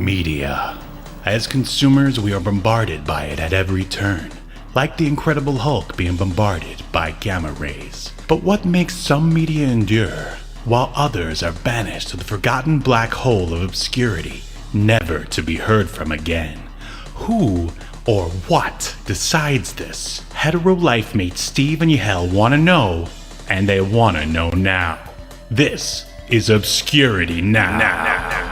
Media. As consumers, we are bombarded by it at every turn, like the Incredible Hulk being bombarded by gamma rays. But what makes some media endure, while others are banished to the forgotten black hole of obscurity, never to be heard from again? Who or what decides this? Hetero life mates Steve and Yahel want to know, and they want to know now. This is Obscurity Now.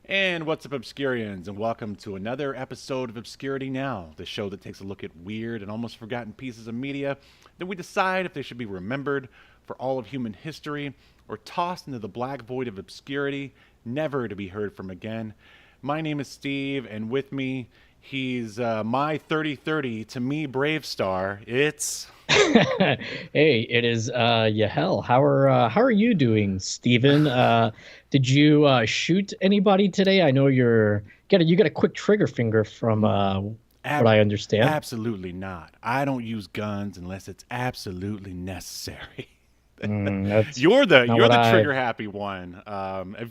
And what's up, Obscurians, and welcome to another episode of Obscurity Now, the show that takes a look at weird and almost forgotten pieces of media. Then we decide if they should be remembered for all of human history or tossed into the black void of obscurity, never to be heard from again. My name is Steve, and with me, he's my 3030 to me Bravestarr. It's... Hey, it is Yahel. How are you doing, Steven? Did you shoot anybody today? I know you got a quick trigger finger from what I understand. Absolutely not. I don't use guns unless it's absolutely necessary. You're the trigger happy one.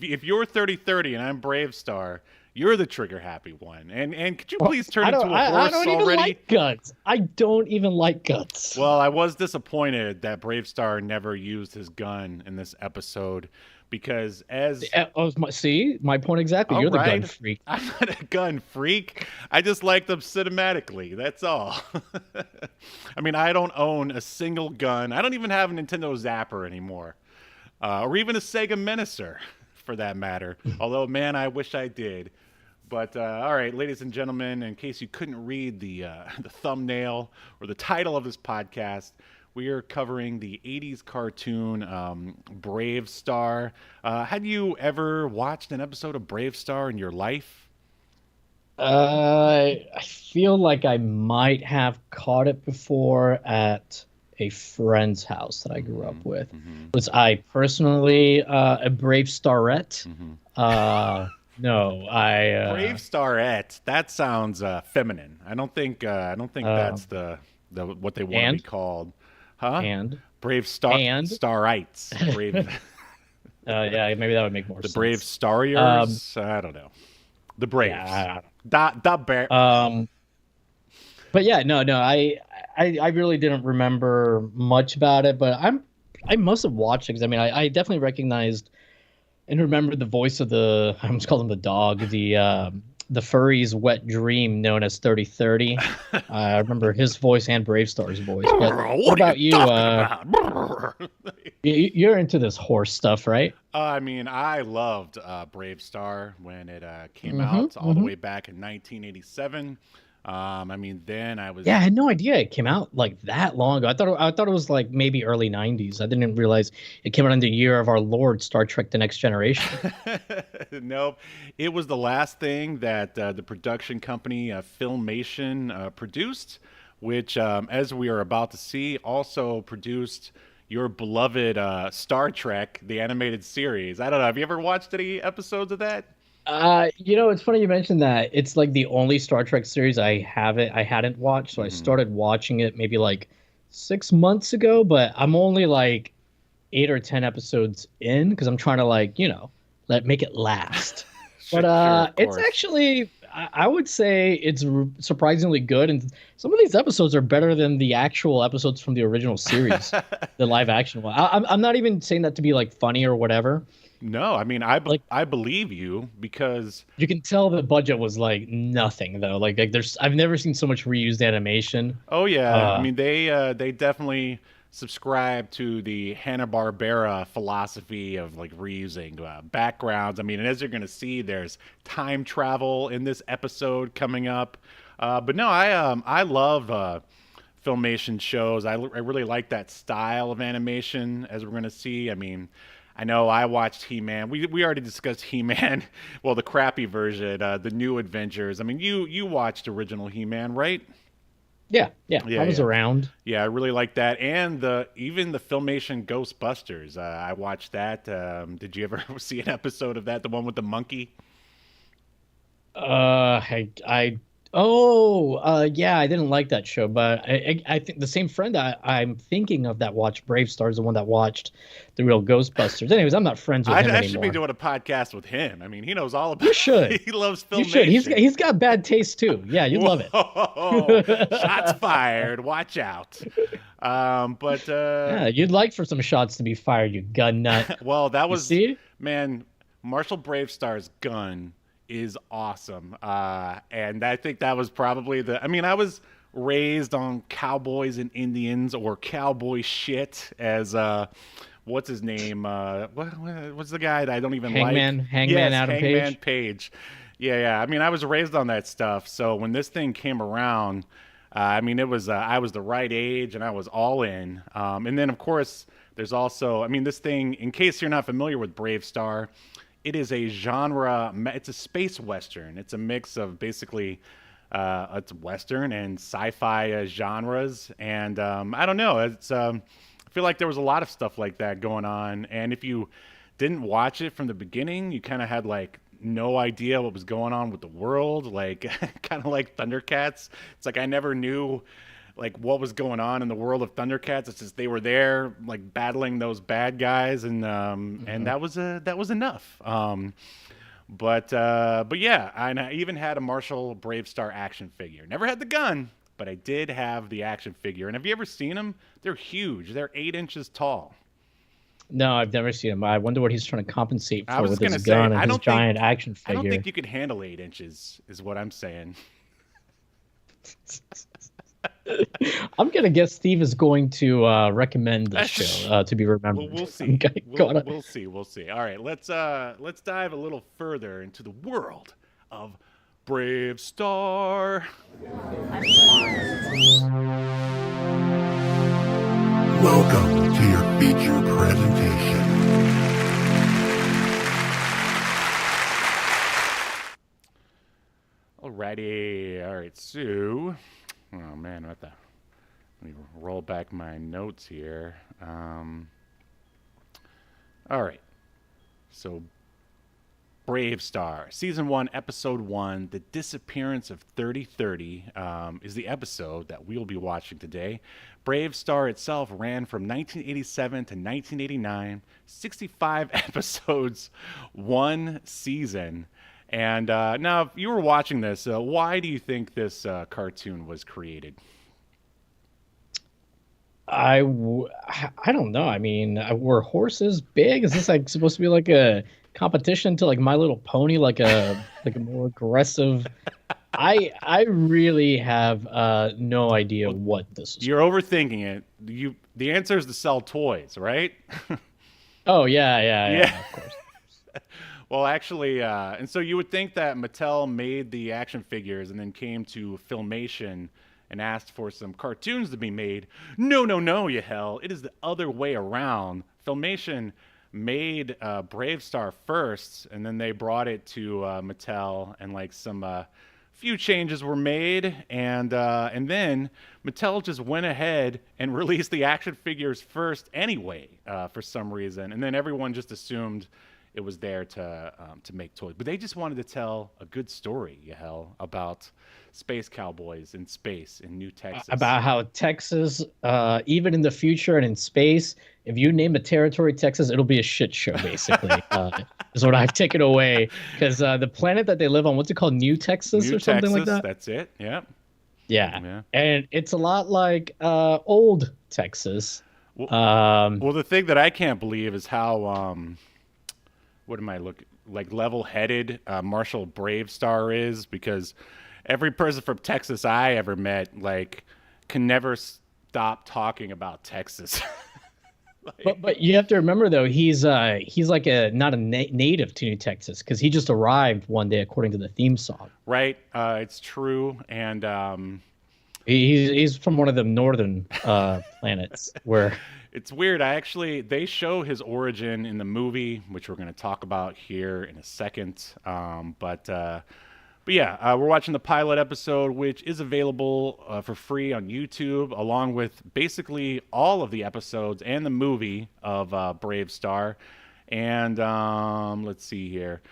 If you're 3030 and I'm Bravestarr, you're the trigger happy one. And could you please turn into a horse already? I don't even like guns. I don't even like guns. Well, I was disappointed that Bravestarr never used his gun in this episode because my point exactly. You're the gun freak. I'm not a gun freak. I just like them cinematically. That's all. I mean, I don't own a single gun. I don't even have a Nintendo Zapper anymore, or even a Sega Menacer, for that matter. Although, man, I wish I did. But all right, ladies and gentlemen, in case you couldn't read the thumbnail or the title of this podcast, we are covering the 80s cartoon Bravestarr. Had you ever watched an episode of Bravestarr in your life? I feel like I might have caught it before at a friend's house that I grew up with. Was I personally a Bravestarrette? No, Bravestarrette. That sounds feminine. I don't think that's the what they want to be called. Huh? And Bravestarrites. Yeah, maybe that would make more sense. The Bravestarriers. I don't know. The Braves. Yeah, but yeah, no. I really didn't remember much about it, but I must have watched it because I definitely recognized and remember the voice of I almost called him the dog, the furry's wet dream known as 3030. I remember his voice and Bravestarr's voice. But what about you? You're into this horse stuff, right? I mean, I loved Bravestarr when it came out all the way back in 1987. Then I was... Yeah, I had no idea it came out like that long ago. I thought it was like maybe early 90s. I didn't realize it came out in the year of our Lord, Star Trek: The Next Generation. Nope. It was the last thing that the production company Filmation produced, which, as we are about to see, also produced your beloved Star Trek, the animated series. I don't know. Have you ever watched any episodes of that? It's funny you mentioned that. It's like the only Star Trek series I hadn't watched. So I started watching it maybe like 6 months ago, but I'm only like 8 or 10 episodes in because I'm trying to make it last. But it's actually, I would say it's surprisingly good. And some of these episodes are better than the actual episodes from the original series, the live action one. I'm not even saying that to be like funny or whatever. No, I mean, I believe you because you can tell the budget was like nothing though. Like I've never seen so much reused animation. Oh yeah, I mean they definitely subscribe to the Hanna-Barbera philosophy of like reusing backgrounds. I mean, and as you're gonna see, there's time travel in this episode coming up. But no, I love Filmation shows. I really like that style of animation, as we're gonna see. I mean, I know I watched He-Man. We already discussed He-Man. Well, the crappy version, the New Adventures. I mean, you watched original He-Man, right? Yeah. I was around. Yeah, I really like that, and even the Filmation Ghostbusters. I watched that. Did you ever see an episode of that? The one with the monkey? I Oh, yeah, I didn't like that show, but I think the same friend I'm thinking of that watched Bravestarr is the one that watched the real Ghostbusters. Anyways, I'm not friends with him I should be anymore. doing a podcast with him. I mean, he knows all You about. should. He loves You should. filmation. He's got bad taste too. Yeah, you'd love Whoa! Shots it. fired. Watch out. But Yeah, you'd like for some shots to be fired, you gun nut. well, that You was see? man. Marshall Bravestar's gun is awesome, and I think that was probably the. I mean, I was raised on cowboys and Indians or cowboy shit as what's his name? What's the guy that I don't even Hangman, like? Hangman Yes, Adam Hangman Page. Page. Yeah, yeah. I mean, I was raised on that stuff. So when this thing came around, I mean, it was I was the right age and I was all in. And then of course, there's also, I mean, this thing. In case you're not familiar with Bravestarr, it is a genre. It's a space western. It's a mix of basically it's western and sci-fi genres. And I don't know. It's I feel like there was a lot of stuff like that going on. And if you didn't watch it from the beginning, you kind of had like no idea what was going on with the world, like kind of like Thundercats. It's like I never knew like what was going on in the world of Thundercats. It's just they were there like battling those bad guys, and that was enough. But yeah, I even had a Marshall Bravestarr action figure. Never had the gun, but I did have the action figure. And have you ever seen them? They're huge. They're 8 inches tall. No, I've never seen him. I wonder what he's trying to compensate I for was with gonna his say, gun and his giant action I don't figure. think you could handle 8 inches, is what I'm saying. I'm gonna guess Steve is going to recommend this show to be remembered. We'll see. Gotta- We'll see. We'll see. All right, let's dive a little further into the world of Bravestarr. Welcome to your feature presentation. Alrighty. All right. So, oh man, let me roll back my notes here. All right. So, Bravestarr, Season 1, Episode 1, The Disappearance of 3030 is the episode that we'll be watching today. Bravestarr itself ran from 1987 to 1989, 65 episodes, one season. And now, if you were watching this, why do you think this cartoon was created? I don't know. I mean, were horses big? Is this like supposed to be like a competition to like My Little Pony, like a more aggressive? I really have no idea what this is. You're overthinking it. The answer is to sell toys, right? Oh yeah, of course. Well, actually, and so you would think that Mattel made the action figures and then came to Filmation and asked for some cartoons to be made. No, Yahel. It is the other way around. Filmation made Bravestarr first, and then they brought it to Mattel, and like some few changes were made, and then Mattel just went ahead and released the action figures first anyway, for some reason, and then everyone just assumed it was there to make toys. But they just wanted to tell a good story, Yahel, about space cowboys in space in New Texas. About how Texas, even in the future and in space, if you name a territory Texas, it'll be a shit show, basically, is what I've taken away. Because the planet that they live on, what's it called? New Texas or something like that? That's it, yeah. Yeah. And it's a lot like old Texas. Well, the thing that I can't believe is how, what am I looking, like level-headed Marshall Bravestarr is, because every person from Texas I ever met, like, can never stop talking about Texas. But you have to remember though, he's like not a native to New Texas, because he just arrived one day according to the theme song. Right, it's true, and he's from one of the northern planets where. It's weird. They show his origin in the movie, which we're going to talk about here in a second. But yeah, we're watching the pilot episode, which is available for free on YouTube, along with basically all of the episodes and the movie of Bravestarr. And let's see here.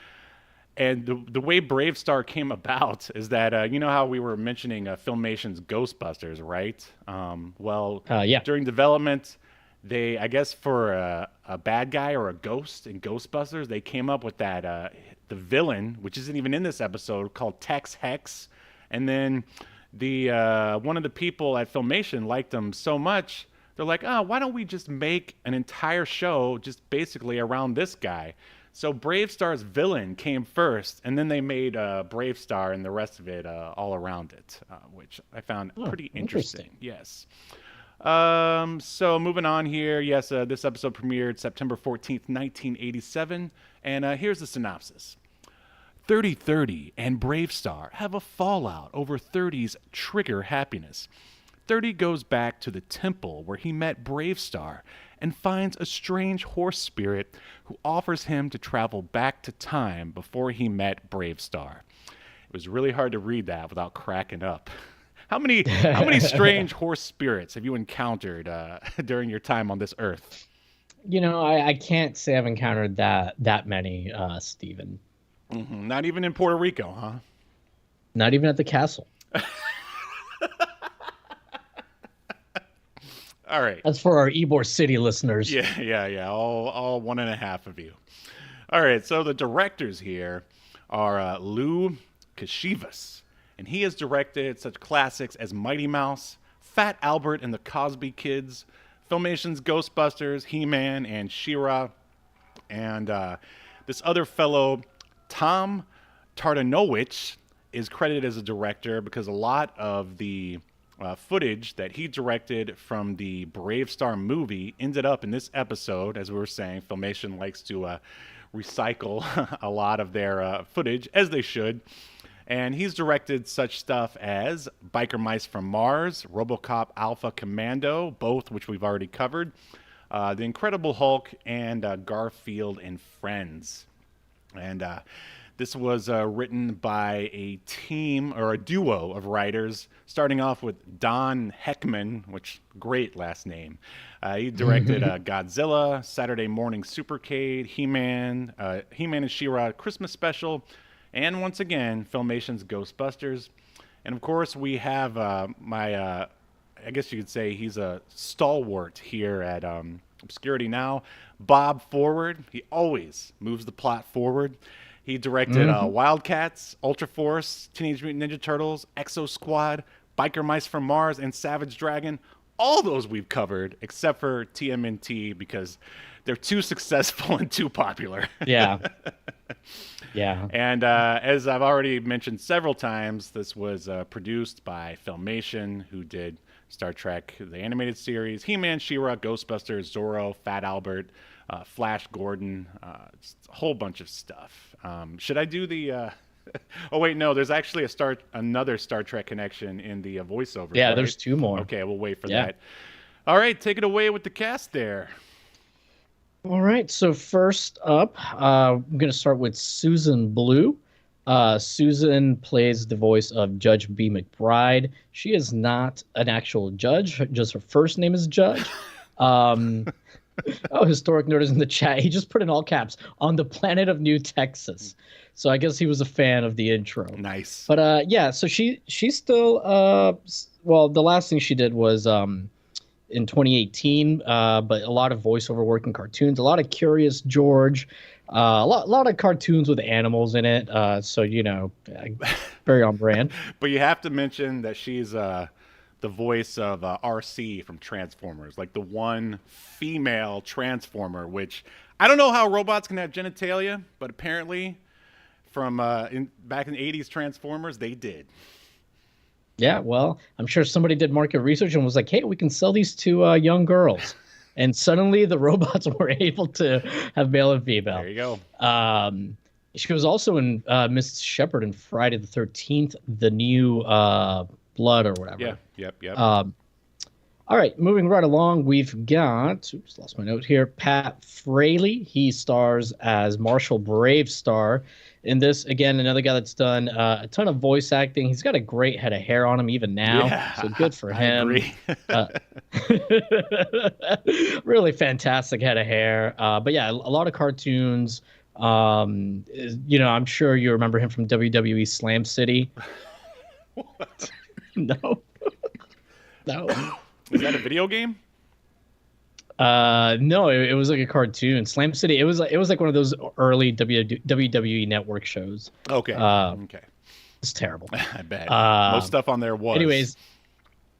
And the way Bravestarr came about is that you know how we were mentioning Filmation's Ghostbusters, right? Yeah. During development, they, I guess, for a bad guy or a ghost in Ghostbusters, they came up with that the villain, which isn't even in this episode, called Tex Hex. And then the one of the people at Filmation liked him so much, they're like, oh, why don't we just make an entire show just basically around this guy? So Bravestar's villain came first, and then they made Bravestarr and the rest of it all around it, which I found pretty interesting. Yes. So moving on here. Yes, this episode premiered September 14th, 1987. And here's the synopsis. 3030 and Bravestarr have a fallout over 30's trigger happiness. 30 goes back to the temple where he met Bravestarr and finds a strange horse spirit who offers him to travel back to time before he met Bravestarr. It was really hard to read that without cracking up. How many strange horse spirits have you encountered during your time on this earth? You know, I can't say I've encountered that many, Steven. Mm-hmm. Not even in Puerto Rico, huh? Not even at the castle. All right. That's for our Ybor City listeners. Yeah. All 1.5 of you. All right. So the directors here are Lou Kashivas, and he has directed such classics as Mighty Mouse, Fat Albert and the Cosby Kids, Filmation's Ghostbusters, He-Man, and She-Ra. And this other fellow, Tom Tartanowicz, is credited as a director because a lot of the footage that he directed from the Bravestarr movie ended up in this episode. As we were saying, Filmation likes to recycle a lot of their footage, as they should. And he's directed such stuff as Biker Mice from Mars, RoboCop Alpha Commando, both which we've already covered, The Incredible Hulk, and Garfield and Friends. And this was written by a team, or a duo of writers, starting off with Don Heckman, which, great last name. He directed Godzilla, Saturday Morning Supercade, He-Man and She-Ra Christmas Special, and once again, Filmation's Ghostbusters. And of course, we have I guess you could say he's a stalwart here at Obscurity Now, Bob Forward. He always moves the plot forward. He directed Wildcats, Ultra Force, Teenage Mutant Ninja Turtles, Exo Squad, Biker Mice from Mars, and Savage Dragon. All those we've covered, except for TMNT, because they're too successful and too popular. Yeah. Yeah. And as I've already mentioned several times, this was produced by Filmation, who did Star Trek, the animated series, He-Man, She-Ra, Ghostbusters, Zorro, Fat Albert, Flash Gordon, just a whole bunch of stuff. Should I do the... Oh, wait, no, there's actually another Star Trek connection in the voiceover. Yeah, right? There's 2 more. Okay, we'll wait for that. All right, take it away with the cast there. All right, so first up, I'm going to start with Susan Blue. Susan plays the voice of Judge B. McBride. She is not an actual judge, just her first name is Judge. Historic Nerd is in the chat. He just put in all caps, on the planet of New Texas. So I guess he was a fan of the intro. Nice. But yeah, so she's still, well, the last thing she did was in 2018, but a lot of voiceover work in cartoons, a lot of Curious George, a lot of cartoons with animals in it. So, you know, very on brand. But you have to mention that she's the voice of RC from Transformers, like the one female Transformer, which I don't know how robots can have genitalia, but apparently from back in the 80s Transformers, they did. Yeah, well, I'm sure somebody did market research and was like, hey, we can sell these to young girls. And suddenly the robots were able to have male and female. There you go. She was also in Miss Shepherd in Friday the 13th, the new Blood or whatever. Yep. All right, moving right along, we've got, oops, lost my note here, Pat Fraley. He stars as Marshal Bravestarr. In this, again, another guy that's done a ton of voice acting. He's got a great head of hair on him even now, so good for him. I agree. Really fantastic head of hair. But yeah, a lot of cartoons, I'm sure you remember him from WWE Slam City. What? No, no. Is that a video game? No, it was like a cartoon. Slam City. It was like one of those early WWE Network shows. Okay. Uh, Okay. it's terrible. I bet. Uh, Most stuff on there was. Anyways,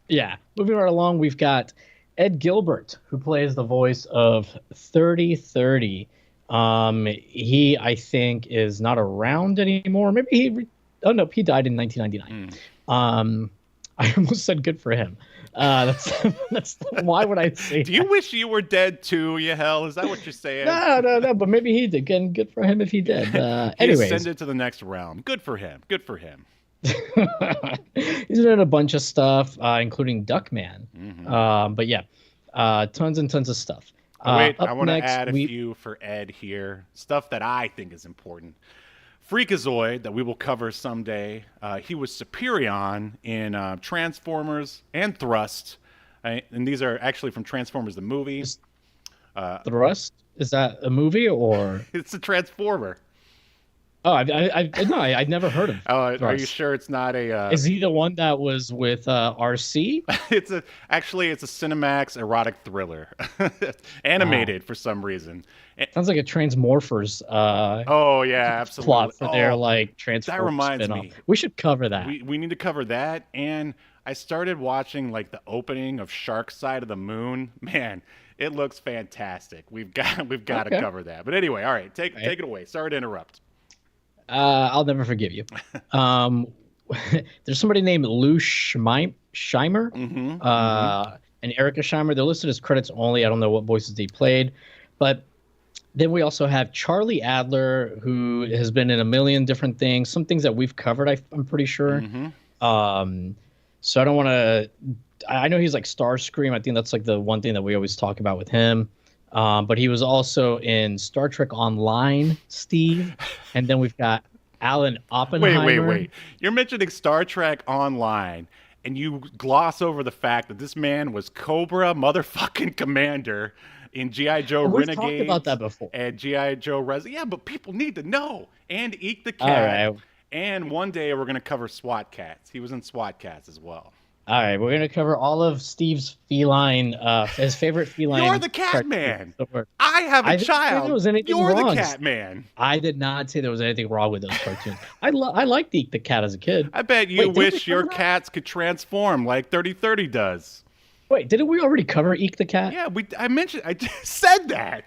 yeah. Moving right along, we've got Ed Gilbert, who plays the voice of 3030. He, I think, is not around anymore. Maybe oh no, he died in 1999. I almost said good for him. That's why would I say Do you wish you were dead too, Yahel? Is that what you're saying? No, but maybe he did. Again, good for him if he did. He Anyways, ascended to the next realm. Good for him. Good for him. he's done a bunch of stuff, including Duckman. But yeah, tons and tons of stuff. Oh, wait, up I want to next, add a few for Ed here. Stuff that I think is important. Freakazoid, that we will cover someday. He was Superion in Transformers and Thrust. And these are actually from Transformers the movie. Thrust? Is that a movie or? It's a Transformer. Oh, I'd never heard of. Oh, are you Thrust. sure it's not a? Is he the one that was with RC? It's a Cinemax erotic thriller, animated for some reason. Sounds like a Transmorphers. Oh yeah, absolutely. Plot for their like Transformers. That reminds spin-off. me. We should cover that. We need to cover that. And I started watching like the opening of Shark Side of the Moon. Man, it looks fantastic. We've got to cover that. But anyway, all right, take it away. Sorry to interrupt. I'll never forgive you. There's somebody named Lou Scheimer, and Erica Scheimer. They're listed as credits only. I don't know what voices they played, but then we also have Charlie Adler, who has been in a million different things. Some things that we've covered, I'm pretty sure. So I don't want to. I know he's like Starscream. I think that's like the one thing that we always talk about with him. But he was also in Star Trek Online, Steve. And then we've got Alan Oppenheimer. Wait. You're mentioning Star Trek Online, and you gloss over the fact that this man was Cobra motherfucking Commander in G.I. Joe Renegades. We've talked about that before. And G.I. Joe Res. Yeah, but people need to know. And Eek the Cat. All right. And one day we're going to cover SWAT Cats. He was in SWAT Cats as well. All right, we're gonna cover all of Steve's feline, his favorite feline. You're the cat man. I have a child. You're wrong. the cat man. I did not say there was anything wrong with those cartoons. I liked Eek the Cat as a kid. I bet you wish your cats could transform like 3030 does. Wait, didn't we already cover Eek the Cat? Yeah, I just said that.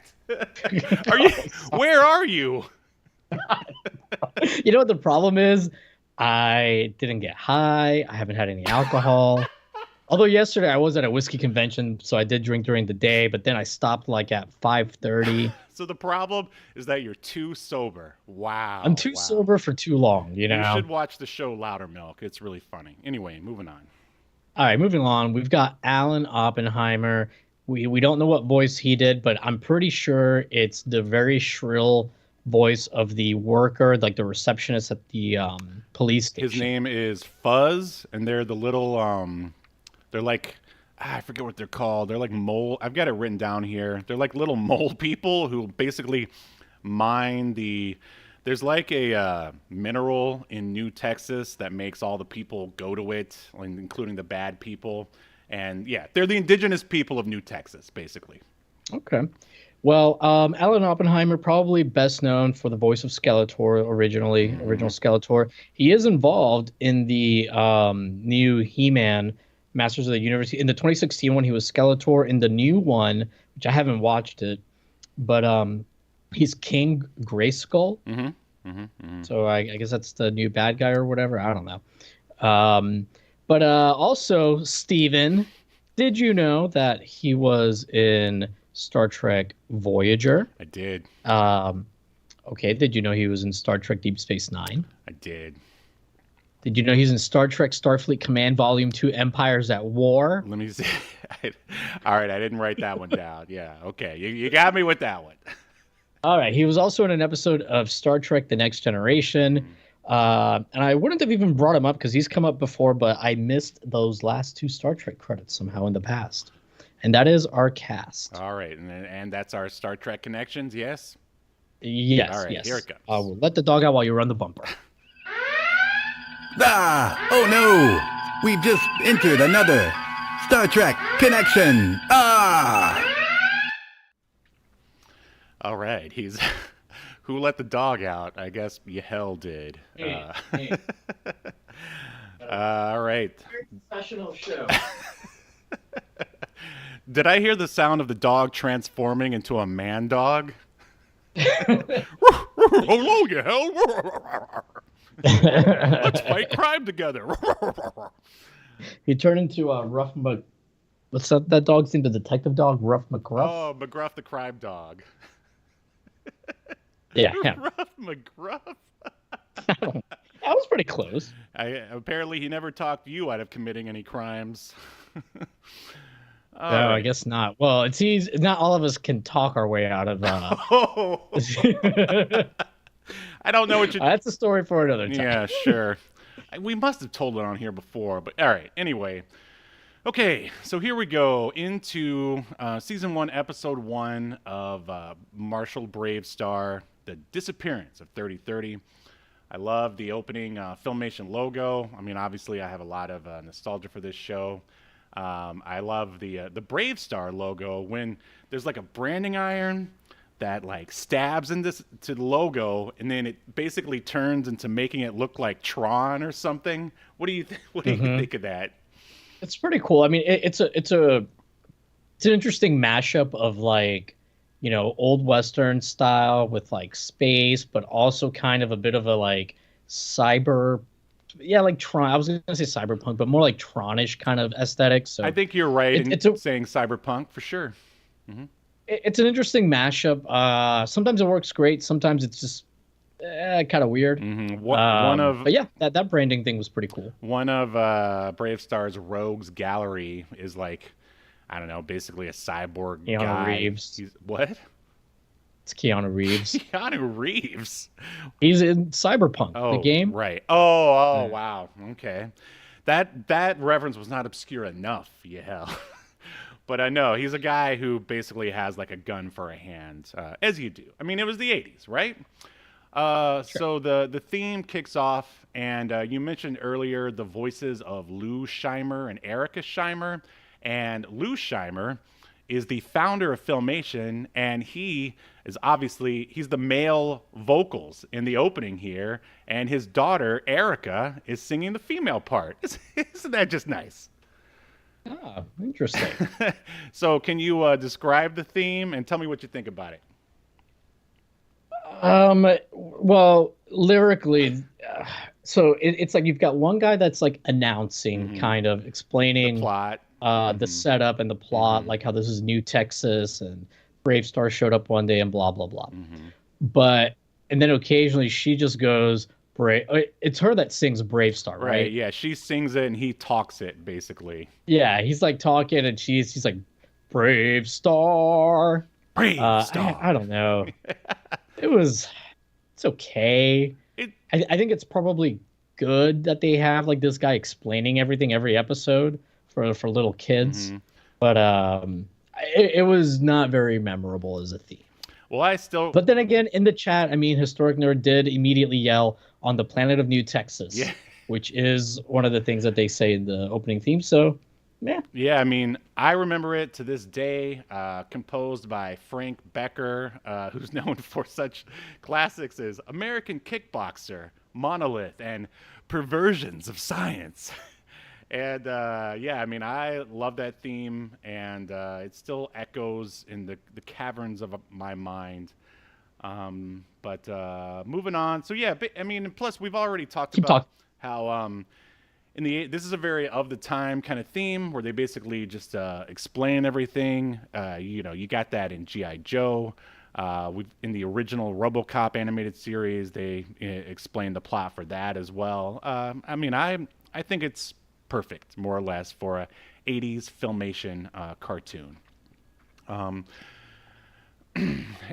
Where are you? You know what the problem is? I didn't get high. I haven't had any alcohol. Although yesterday I was at a whiskey convention, so I did drink during the day, but then I stopped like at 5:30. So the problem is that you're too sober. Wow. I'm too sober for too long, you know? You should watch the show Loudermilk. It's really funny. Anyway, moving on. All right, moving on. We've got Alan Oppenheimer. We don't know what voice he did, but I'm pretty sure it's the very shrill voice of the worker, like the receptionist at the police station. His name is Fuzz, and they're the little they're like I forget what they're called. They're like mole. I've got it written down here. They're like little mole people who basically mine the. There's like a mineral in New Texas that makes all the people go to it, including the bad people. And yeah, they're the indigenous people of New Texas, basically. Okay. Well, Alan Oppenheimer, probably best known for the voice of Skeletor original Skeletor. He is involved in the new He-Man Masters of the Universe. In the 2016 one, he was Skeletor. In the new one, which I haven't watched it, but he's King Grayskull. So I guess that's the new bad guy or whatever. I don't know. But also, Steven, did you know that he was in Star Trek Voyager? I did. Okay, did you know he was in Star Trek Deep Space Nine? I did. Did you know he's in Star Trek Starfleet Command Volume 2 Empires at War? Let me see. All right, I didn't write that one down. Yeah, okay. You got me with that one. All right, he was also in an episode of Star Trek The Next Generation. And I wouldn't have even brought him up because he's come up before, but I missed those last two Star Trek credits somehow in the past. And that is our cast. All right, and that's our Star Trek connections, yes? Yes, All right, yes. here it comes. We'll let the dog out while you run the bumper. Ah! Oh no! We've just entered another Star Trek connection! Ah! All right, he's who let the dog out? I guess Yahel did. Hey. All right. Professional show. Did I hear the sound of the dog transforming into a man dog? Hello, Yahel. Let's fight crime together. He turned into a rough what's that dog's name? The detective dog, Rough McGruff? Oh, McGruff the crime dog. Yeah. Rough McGruff. That was pretty close. Apparently, he never talked you out of committing any crimes. No, I guess not. Well, it's easy. Not all of us can talk our way out of. Oh. I don't know what you. That's a story for another time. Yeah, sure. We must have told it on here before, but all right. Anyway, okay. So here we go into season 1, episode 1 of Marshal Bravestarr, The Disappearance of 3030. I love the opening Filmation logo. I mean, obviously, I have a lot of nostalgia for this show. I love the Bravestarr logo when there's like a branding iron that like stabs into the logo, and then it basically turns into making it look like Tron or something. What do you think of that? It's pretty cool. I mean, it's an interesting mashup of like, you know, old Western style with like space, but also kind of a bit of a like cyber. Yeah, like Tron. I was going to say cyberpunk, but more like Tronish kind of aesthetic. So I think you're right in saying cyberpunk for sure. Mm-hmm. It's an interesting mashup. Sometimes it works great. Sometimes it's just kind of weird. Mm-hmm. But yeah, that branding thing was pretty cool. One of Bravestarr's rogues gallery is like, I don't know, basically a cyborg guy. Reeves. What? It's Keanu Reeves. Keanu Reeves. He's in Cyberpunk, the game. Right. Oh, wow. Okay. That reference was not obscure enough, Yahel. But I know he's a guy who basically has like a gun for a hand, as you do. I mean, it was the 80s, right? Sure. So the theme kicks off, and you mentioned earlier the voices of Lou Scheimer and Erica Scheimer. And Lou Scheimer is the founder of Filmation, and he's the male vocals in the opening here, and his daughter Erica is singing the female part. Isn't that just nice? Ah, interesting. So can you describe the theme and tell me what you think about it? Well, lyrically, so it's like you've got one guy that's like announcing, kind of explaining the plot, the setup and the plot, like how this is New Texas and Bravestarr showed up one day and blah blah blah. And then occasionally she just goes it's her that sings Bravestarr, right? Yeah, she sings it and he talks it basically. Yeah, he's like talking and she's like Bravestarr. I don't know. It's okay. I think it's probably good that they have like this guy explaining everything every episode for little kids, but it was not very memorable as a theme. Well, but then again, in the chat, I mean, Historic Nerd did immediately yell on the planet of New Texas, which is one of the things that they say in the opening theme. So, yeah. Yeah, I mean, I remember it to this day, composed by Frank Becker, who's known for such classics as American Kickboxer, Monolith, and Perversions of Science. And I mean, I love that theme, and it still echoes in the caverns of my mind. But moving on. So yeah, I mean, plus we've already talked about how this is a very of the time kind of theme where they basically just explain everything. You got that in G.I. Joe. In the original RoboCop animated series, they explained the plot for that as well. I mean, I think it's perfect, more or less, for a 80s Filmation cartoon.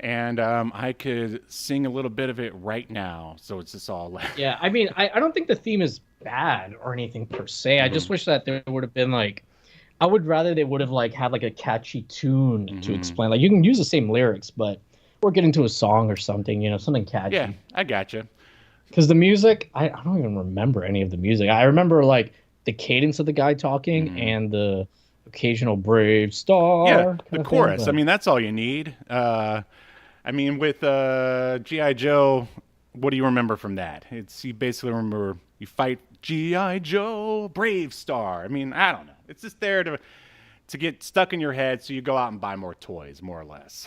And I could sing a little bit of it right now, so it's just all like... Yeah, I mean, I don't think the theme is bad or anything per se. I just wish that there would have been like... I would rather they would have like had like a catchy tune to explain. Like, you can use the same lyrics, but or get into a song or something, something catchy. Yeah, I gotcha. Because the music, I don't even remember any of the music. I remember like the cadence of the guy talking and the occasional Bravestarr. Yeah, the kind of chorus. thing, I mean, that's all you need. I mean, with G.I. Joe, what do you remember from that? You basically remember you fight G.I. Joe, Bravestarr. I mean, I don't know. It's just there to get stuck in your head, so you go out and buy more toys, more or less.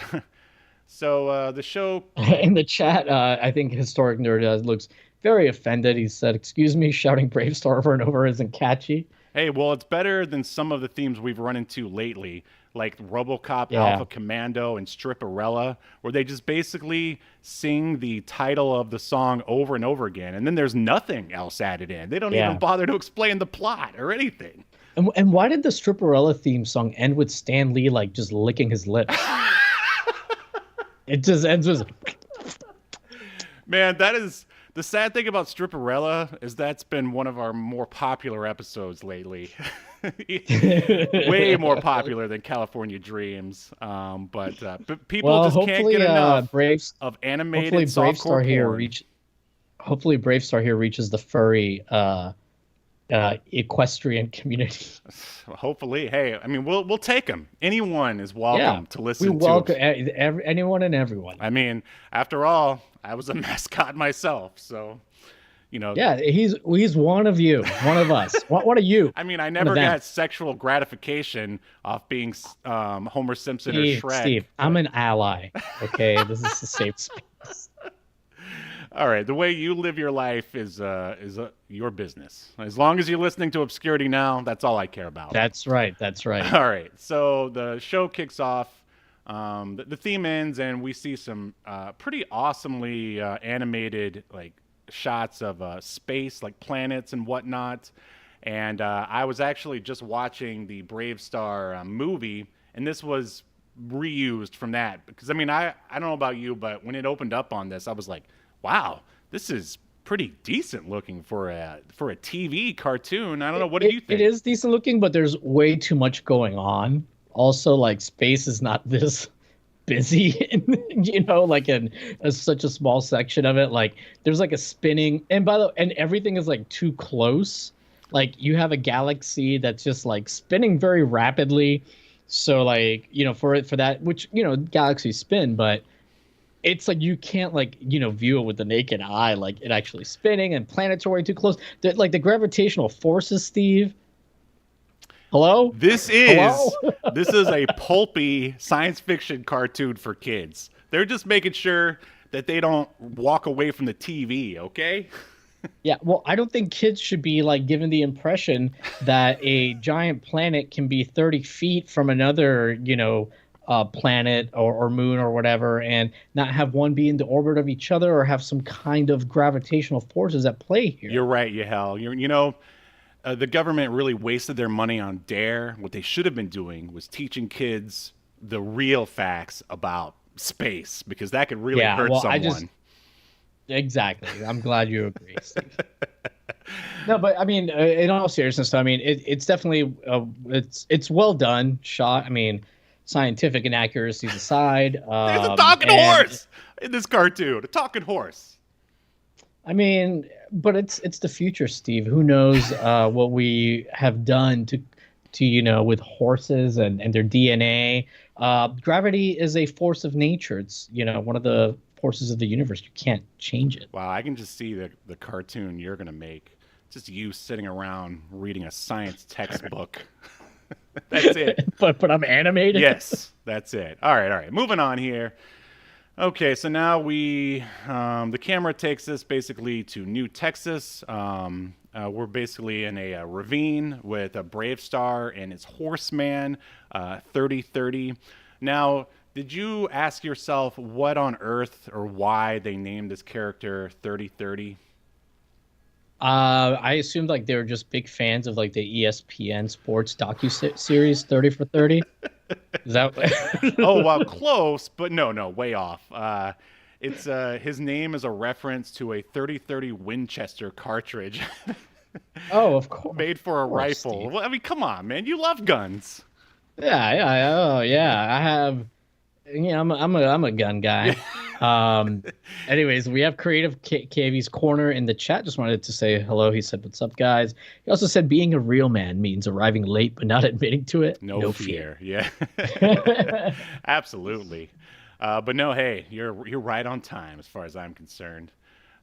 So the show... In the chat, I think Historic Nerd looks very offended. He said, "Excuse me, shouting Bravestarr over and over isn't catchy." Hey, well, it's better than some of the themes we've run into lately, like RoboCop, Yeah. Alpha Commando, and Stripperella, where they just basically sing the title of the song over and over again, and then there's nothing else added in. They don't even bother to explain the plot or anything. And why did the Stripperella theme song end with Stan Lee like just licking his lips? It just ends with... Man, that is the sad thing about Stripperella is that's been one of our more popular episodes lately. Way more popular than California Dreams. But people just can't get enough of animated softcore porn. Hopefully Bravestarr here reaches the furry equestrian community. Hopefully. Hey, I mean, we'll take them. Anyone is welcome to listen to. We welcome anyone and everyone. I mean, after all, I was a mascot myself, so Yeah, he's one of you, one of us. One of you. I mean, I never got sexual gratification off being Homer Simpson or Shrek. Steve, I'm an ally. Okay, this is a safe space. All right, the way you live your life is your business. As long as you're listening to Obscurity Now, that's all I care about. That's right. All right, so the show kicks off. The theme ends, and we see some pretty awesomely animated like shots of space, like planets and whatnot. And I was actually just watching the Bravestarr movie, and this was reused from that. Because I mean, I don't know about you, but when it opened up on this, I was like, wow, this is pretty decent looking for a TV cartoon. I don't know. What do you think? It is decent looking, but there's way too much going on. Also, like, space is not this busy, like in such a small section of it. Like, there's like a spinning, and everything is like too close. Like, you have a galaxy that's just like spinning very rapidly. So like, for that, which, galaxies spin, but it's like you can't view it with the naked eye, like it actually spinning, and planets are way too close. Like the gravitational forces, Steve. Hello? This is a pulpy science fiction cartoon for kids. They're just making sure that they don't walk away from the TV, okay? Yeah, well, I don't think kids should be like given the impression that a giant planet can be 30 feet from another, planet or moon or whatever, and not have one be in the orbit of each other or have some kind of gravitational forces at play here. You're right, Yahel. The government really wasted their money on DARE. What they should have been doing was teaching kids the real facts about space, because that could really hurt someone. Exactly. I'm glad you agree, Steve. No, but I mean, in all seriousness, I mean, it's definitely it's well done, shot. I mean, scientific inaccuracies aside. There's a talking horse in this cartoon. A talking horse. I mean, but it's the future, Steve. Who knows what we have done to with horses and their DNA. Gravity is a force of nature. It's one of the forces of the universe. You can't change it. Wow, I can just see the cartoon you're gonna make. Just you sitting around reading a science textbook. That's it. But I'm animated. Yes, that's it. All right. Moving on here. Okay, so now the camera takes us basically to New Texas. We're basically in a ravine with a Bravestarr and his horseman, 3030. Now, did you ask yourself what on earth or why they named this character 3030? I assumed like they were just big fans of like the ESPN sports docu-series 30 for 30. Is that? Oh, well, close, but no, way off. It's his name is a reference to a 3030 Winchester cartridge. Oh, of course. Made for a rifle. Steve. Well, I mean, come on, man. You love guns. Yeah. Oh, yeah. I have Yeah, I'm a gun guy. Anyways, we have Creative KV's Corner in the chat. Just wanted to say hello. He said, "What's up, guys?" He also said, "Being a real man means arriving late but not admitting to it. No fear. Yeah. Absolutely. But no, hey, you're right on time as far as I'm concerned.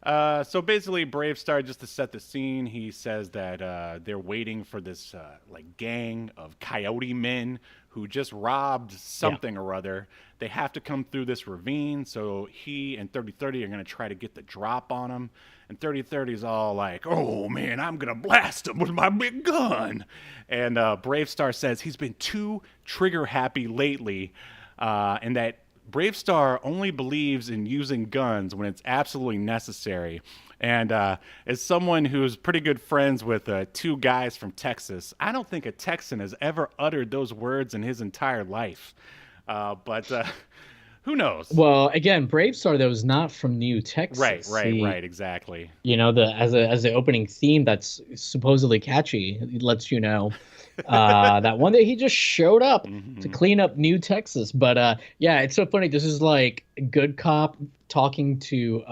So basically, Bravestarr, just to set the scene, he says that they're waiting for this like gang of coyote men who just robbed something or other. They have to come through this ravine, so he and 3030 are going to try to get the drop on them. And 3030 is all like, "Oh man, I'm going to blast him with my big gun." And Bravestarr says he's been too trigger happy lately, and that Bravestarr only believes in using guns when it's absolutely necessary. And as someone who's pretty good friends with two guys from Texas, I don't think a Texan has ever uttered those words in his entire life. But who knows? Well, again, Bravestarr though is not from New Texas. Right, exactly. You know, as the opening theme that's supposedly catchy, it lets you know that one day he just showed up to clean up New Texas. But yeah, it's so funny. This is like a good cop talking to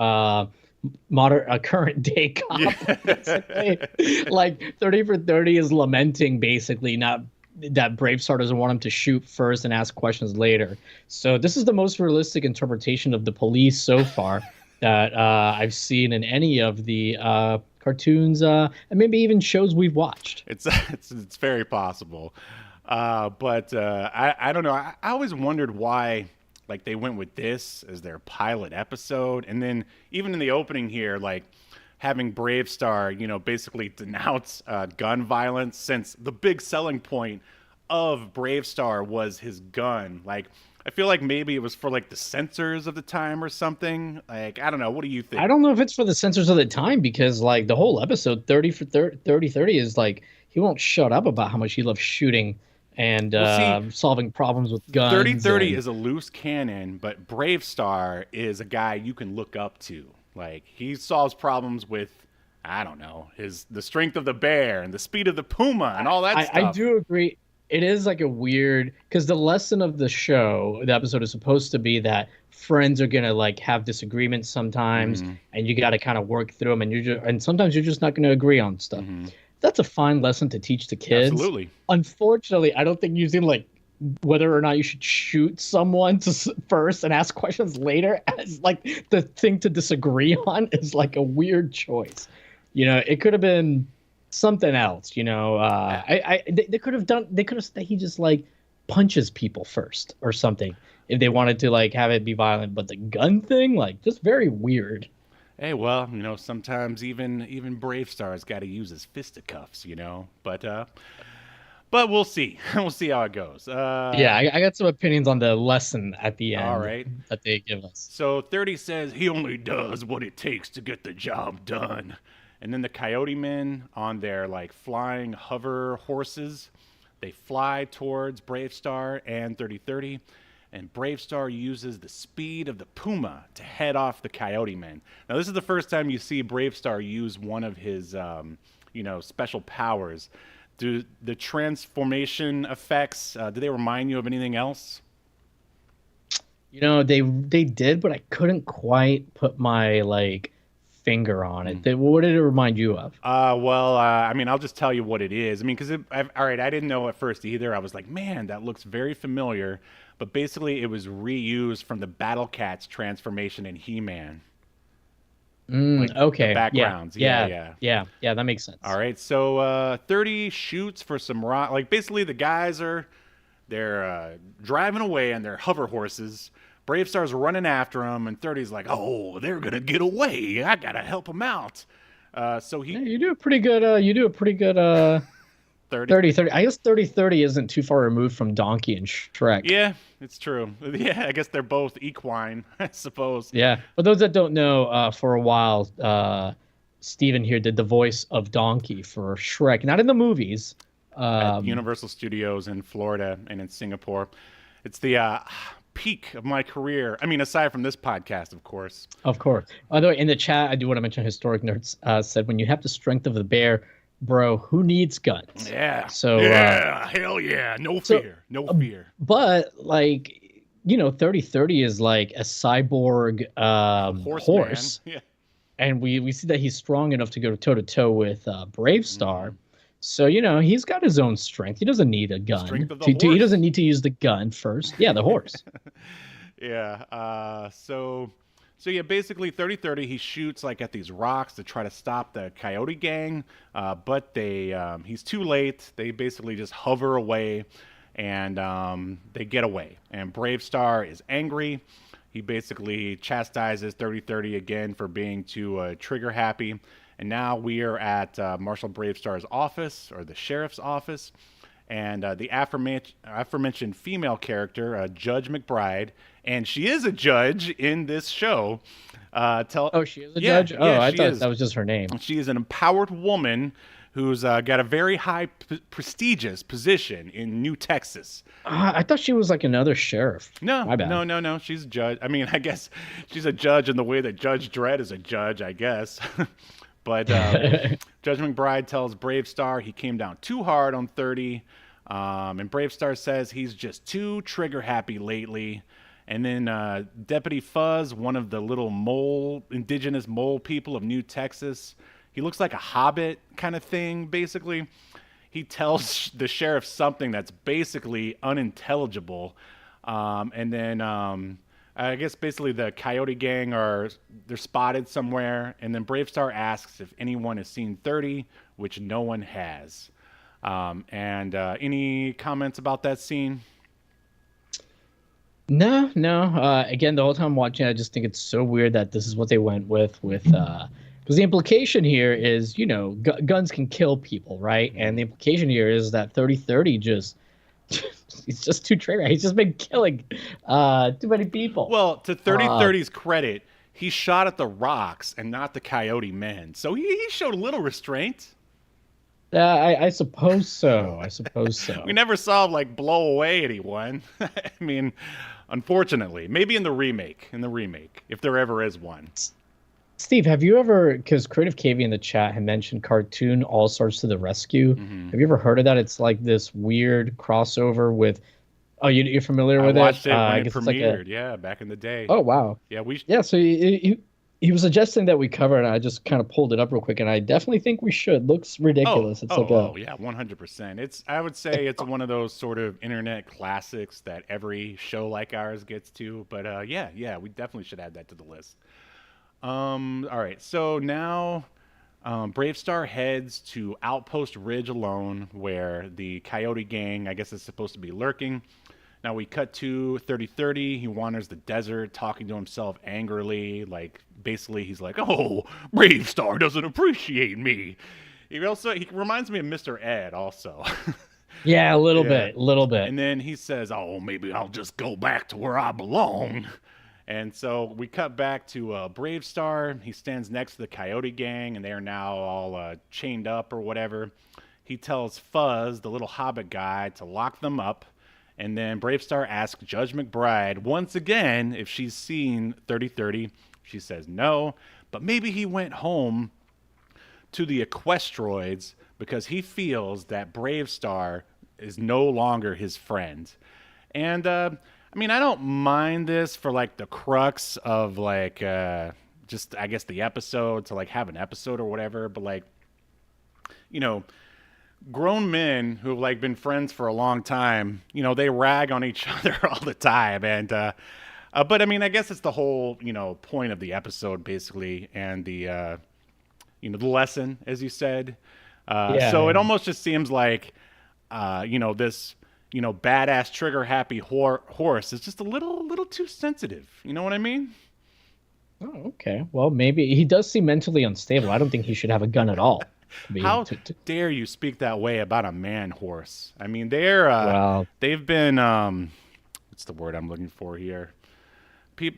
current day cop. Yeah. Like 30 for 30 is lamenting basically not that Bravestarr doesn't want him to shoot first and ask questions later. So this is the most realistic interpretation of the police so far that I've seen in any of the cartoons and maybe even shows we've watched. It's very possible. But I don't know. I always wondered why like they went with this as their pilot episode. And then even in the opening here, like having Bravestarr, you know, basically denounce gun violence, since the big selling point of Bravestarr was his gun. Like, I feel like maybe it was for like the censors of the time or something. Like, I don't know. What do you think? I don't know if it's for the censors of the time, because like the whole episode 30 is like he won't shut up about how much he loves shooting and solving problems with guns. 30 is a loose cannon, but Bravestarr is a guy you can look up to. Like, he solves problems with, I don't know, the strength of the bear and the speed of the puma and all that stuff. I do agree. It is like a weird, because the lesson of the show, the episode is supposed to be that friends are gonna like have disagreements sometimes, and you got to kind of work through them, and sometimes you're just not going to agree on stuff. That's a fine lesson to teach the kids. Absolutely. Unfortunately, I don't think using like whether or not you should shoot someone first and ask questions later as like the thing to disagree on is like a weird choice. You know, it could have been something else. You know, they could have said he just like punches people first or something if they wanted to like have it be violent. But the gun thing, like, just very weird. Hey, well, you know, sometimes even Bravestarr's got to use his fisticuffs, you know. But we'll see. We'll see how it goes. Yeah, I got some opinions on the lesson at the end. All right. That they give us. So 30 says he only does what it takes to get the job done. And then the coyote men on their like flying hover horses, they fly towards Bravestarr and 3030. And Bravestarr uses the speed of the puma to head off the coyote men. Now, this is the first time you see Bravestarr use one of his, special powers. Do the transformation effects, do they remind you of anything else? You know, they did, but I couldn't quite put my like finger on it. What did it remind you of? I mean, I'll just tell you what it is. I mean, because all right, I didn't know at first either. I was like, man, that looks very familiar. But basically, it was reused from the Battle Cats transformation in He-Man. Okay. The backgrounds. Yeah, that makes sense. All right, so 30 shoots for some rock. Like, basically, the guys they're driving away on their hover horses. Bravestar's running after them, and 30's like, oh, they're gonna get away. I gotta help them out. You do a pretty good. 30. I guess 30 isn't too far removed from Donkey and Shrek. Yeah, it's true. Yeah, I guess they're both equine, I suppose. Yeah, for those that don't know, for a while, Steven here did the voice of Donkey for Shrek, not in the movies. At Universal Studios in Florida and in Singapore. It's the peak of my career. I mean, aside from this podcast, of course. Of course. By the way, in the chat, I do want to mention Historic Nerds said, when you have the strength of the bear, bro, who needs guns? Yeah. So hell yeah, no fear. But like 3030 is like a cyborg Horseman. horse, Yeah. and we see that he's strong enough to go toe to toe with Bravestarr. Mhm. So he's got his own strength. He doesn't need a gun. Strength of the He horse. doesn't need to use the gun first. Yeah, the horse. Yeah. So yeah, basically 3030, he shoots like at these rocks to try to stop the coyote gang, but he's too late. They basically just hover away, and they get away. And Bravestarr is angry. He basically chastises 3030 again for being too trigger happy. And now we are at Marshal Bravestarr's office, or the sheriff's office. And the aforementioned female character, Judge McBride, and she is a judge in this show. Oh, she is a judge? Oh, I thought that was just her name. She is an empowered woman who's got a very high, prestigious position in New Texas. I thought she was like another sheriff. No, My bad. no. She's a judge. I mean, I guess she's a judge in the way that Judge Dredd is a judge, I guess. But Judge McBride tells Bravestarr he came down too hard on 30. And Bravestarr says he's just too trigger happy lately. And then Deputy Fuzz, one of the little indigenous mole people of New Texas, he looks like a hobbit kind of thing, basically. He tells the sheriff something that's basically unintelligible. And then I guess basically the coyote gang they're spotted somewhere. And then Bravestarr asks if anyone has seen 30, which no one has. Any comments about that scene? No. Again, the whole time watching, I just think it's so weird that this is what they went with because the implication here is, guns can kill people, right? And the implication here is that 3030 he's just too trigger. He's just been killing too many people. Well, to 3030's credit, he shot at the rocks and not the coyote men. So he showed a little restraint. I suppose so. We never saw him blow away anyone. I mean, unfortunately, maybe in the remake, if there ever is one. Steve, have you ever, because Creative KV in the chat had mentioned cartoon All Stars to the Rescue. Mm-hmm. Have you ever heard of that? It's like this weird crossover with, you're familiar with it? I watched it when I it guess premiered, back in the day. Oh, wow. Yeah, so he was suggesting that we cover it, and I just kind of pulled it up real quick, and I definitely think we should. Looks ridiculous. Yeah, 100%. I would say it's one of those sort of internet classics that every show like ours gets to. But yeah, we definitely should add that to the list. All right, so now Bravestarr heads to Outpost Ridge alone, where the coyote gang, I guess, is supposed to be lurking. Now we cut to 3030. He wanders the desert, talking to himself angrily. Basically, he's like, "Oh, Bravestarr doesn't appreciate me." He reminds me of Mr. Ed, also. Yeah, a little bit. And then he says, "Oh, maybe I'll just go back to where I belong." And so we cut back to Bravestarr. He stands next to the coyote gang, and they are now all chained up or whatever. He tells Fuzz, the little hobbit guy, to lock them up. And then Bravestarr asks Judge McBride once again if she's seen 3030. She says no, but maybe he went home to the Equestroids because he feels that Bravestarr is no longer his friend. And I mean, I don't mind this for the crux of just I guess the episode to have an episode or whatever, but grown men who've been friends for a long time, they rag on each other all the time. And but I mean, I guess it's the whole point of the episode basically, and the the lesson, as you said. It almost just seems like this badass trigger happy horse is just a little too sensitive. You know what I mean? Oh, okay. Well, maybe he does seem mentally unstable. I don't think he should have a gun at all. How dare you speak that way about a man horse? I mean, they've been what's the word I'm looking for here?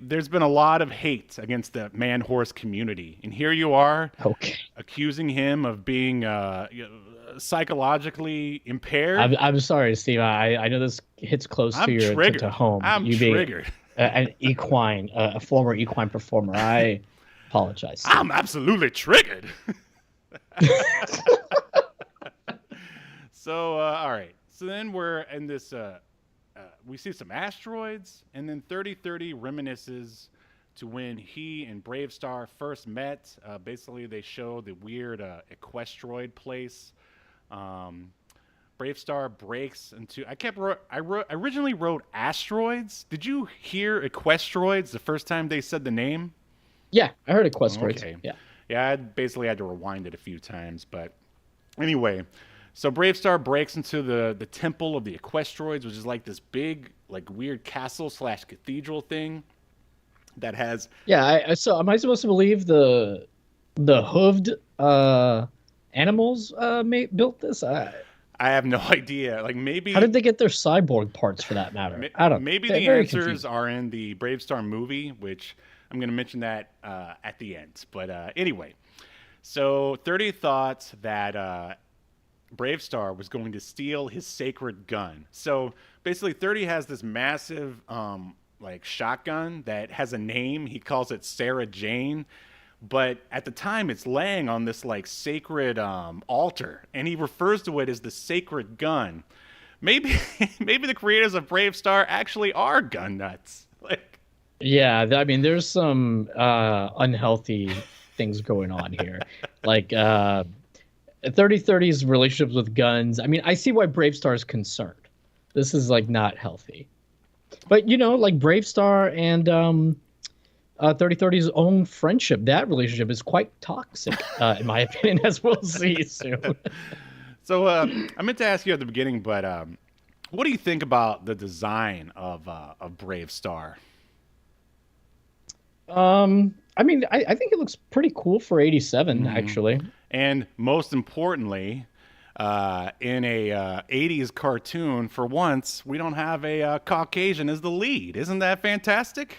There's been a lot of hate against the man horse community, and here you are, accusing him of being psychologically impaired. I'm sorry, Steve. I know this hits close to your to home. I'm triggered. An equine, a former equine performer. I apologize, Steve. I'm absolutely triggered. So, all right. So then we're in this we see some asteroids, and then 3030 reminisces to when he and Bravestarr first met. Basically, they show the weird equestroid place. Bravestarr breaks into. I originally wrote asteroids. Did you hear equestroids the first time they said the name? Yeah, I heard equestroids. Okay. Yeah. Yeah, I basically had to rewind it a few times, but anyway. So Bravestarr breaks into the temple of the equestroids, which is like this big, like weird castle / cathedral thing that has. Yeah. So am I supposed to believe the hooved animals built this? I have no idea. Like maybe. How did they get their cyborg parts for that matter? I don't. Maybe They're the very answers confusing. are in the Bravestarr movie, which I'm going to mention that at the end. But anyway, so 30 thought that Bravestarr was going to steal his sacred gun. So basically 30 has this massive like shotgun that has a name. He calls it Sarah Jane. But at the time, it's laying on this like sacred altar, and he refers to it as the sacred gun. Maybe the creators of Bravestarr actually are gun nuts. Like, Yeah, I mean, there's some unhealthy things going on here. Like 3030's relationships with guns. I mean, I see why Bravestar is concerned. This is like not healthy. But like Bravestarr and 3030's own friendship, that relationship is quite toxic, in my opinion, as we'll see soon. So I meant to ask you at the beginning, but what do you think about the design of Bravestarr? I mean, I think it looks pretty cool for 87, actually. And most importantly, in a 80s cartoon, for once, we don't have a Caucasian as the lead. Isn't that fantastic?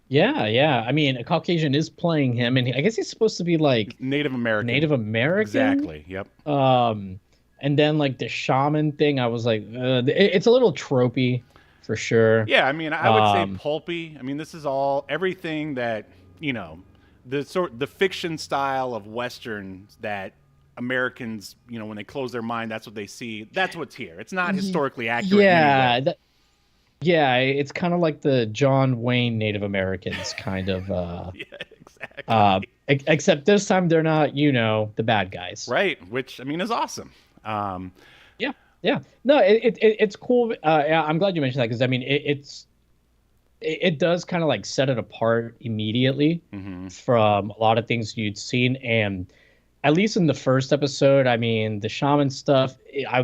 Yeah. I mean, a Caucasian is playing him, and I guess he's supposed to be like Native American. Exactly. Yep. And then like the shaman thing, I was like, it's a little tropey, for sure. Yeah, I mean, I would say pulpy. I mean, this is everything that the fiction style of westerns that Americans, when they close their mind, that's what they see. That's what's here. It's not historically accurate. Yeah. Yeah, it's kind of like the John Wayne Native Americans kind of. Yeah, exactly. Except this time they're not, the bad guys. Right, which I mean is awesome. Yeah. No, it's cool. Yeah, I'm glad you mentioned that because I mean it does kind of like set it apart immediately from a lot of things you'd seen, and at least in the first episode, I mean, the shaman stuff,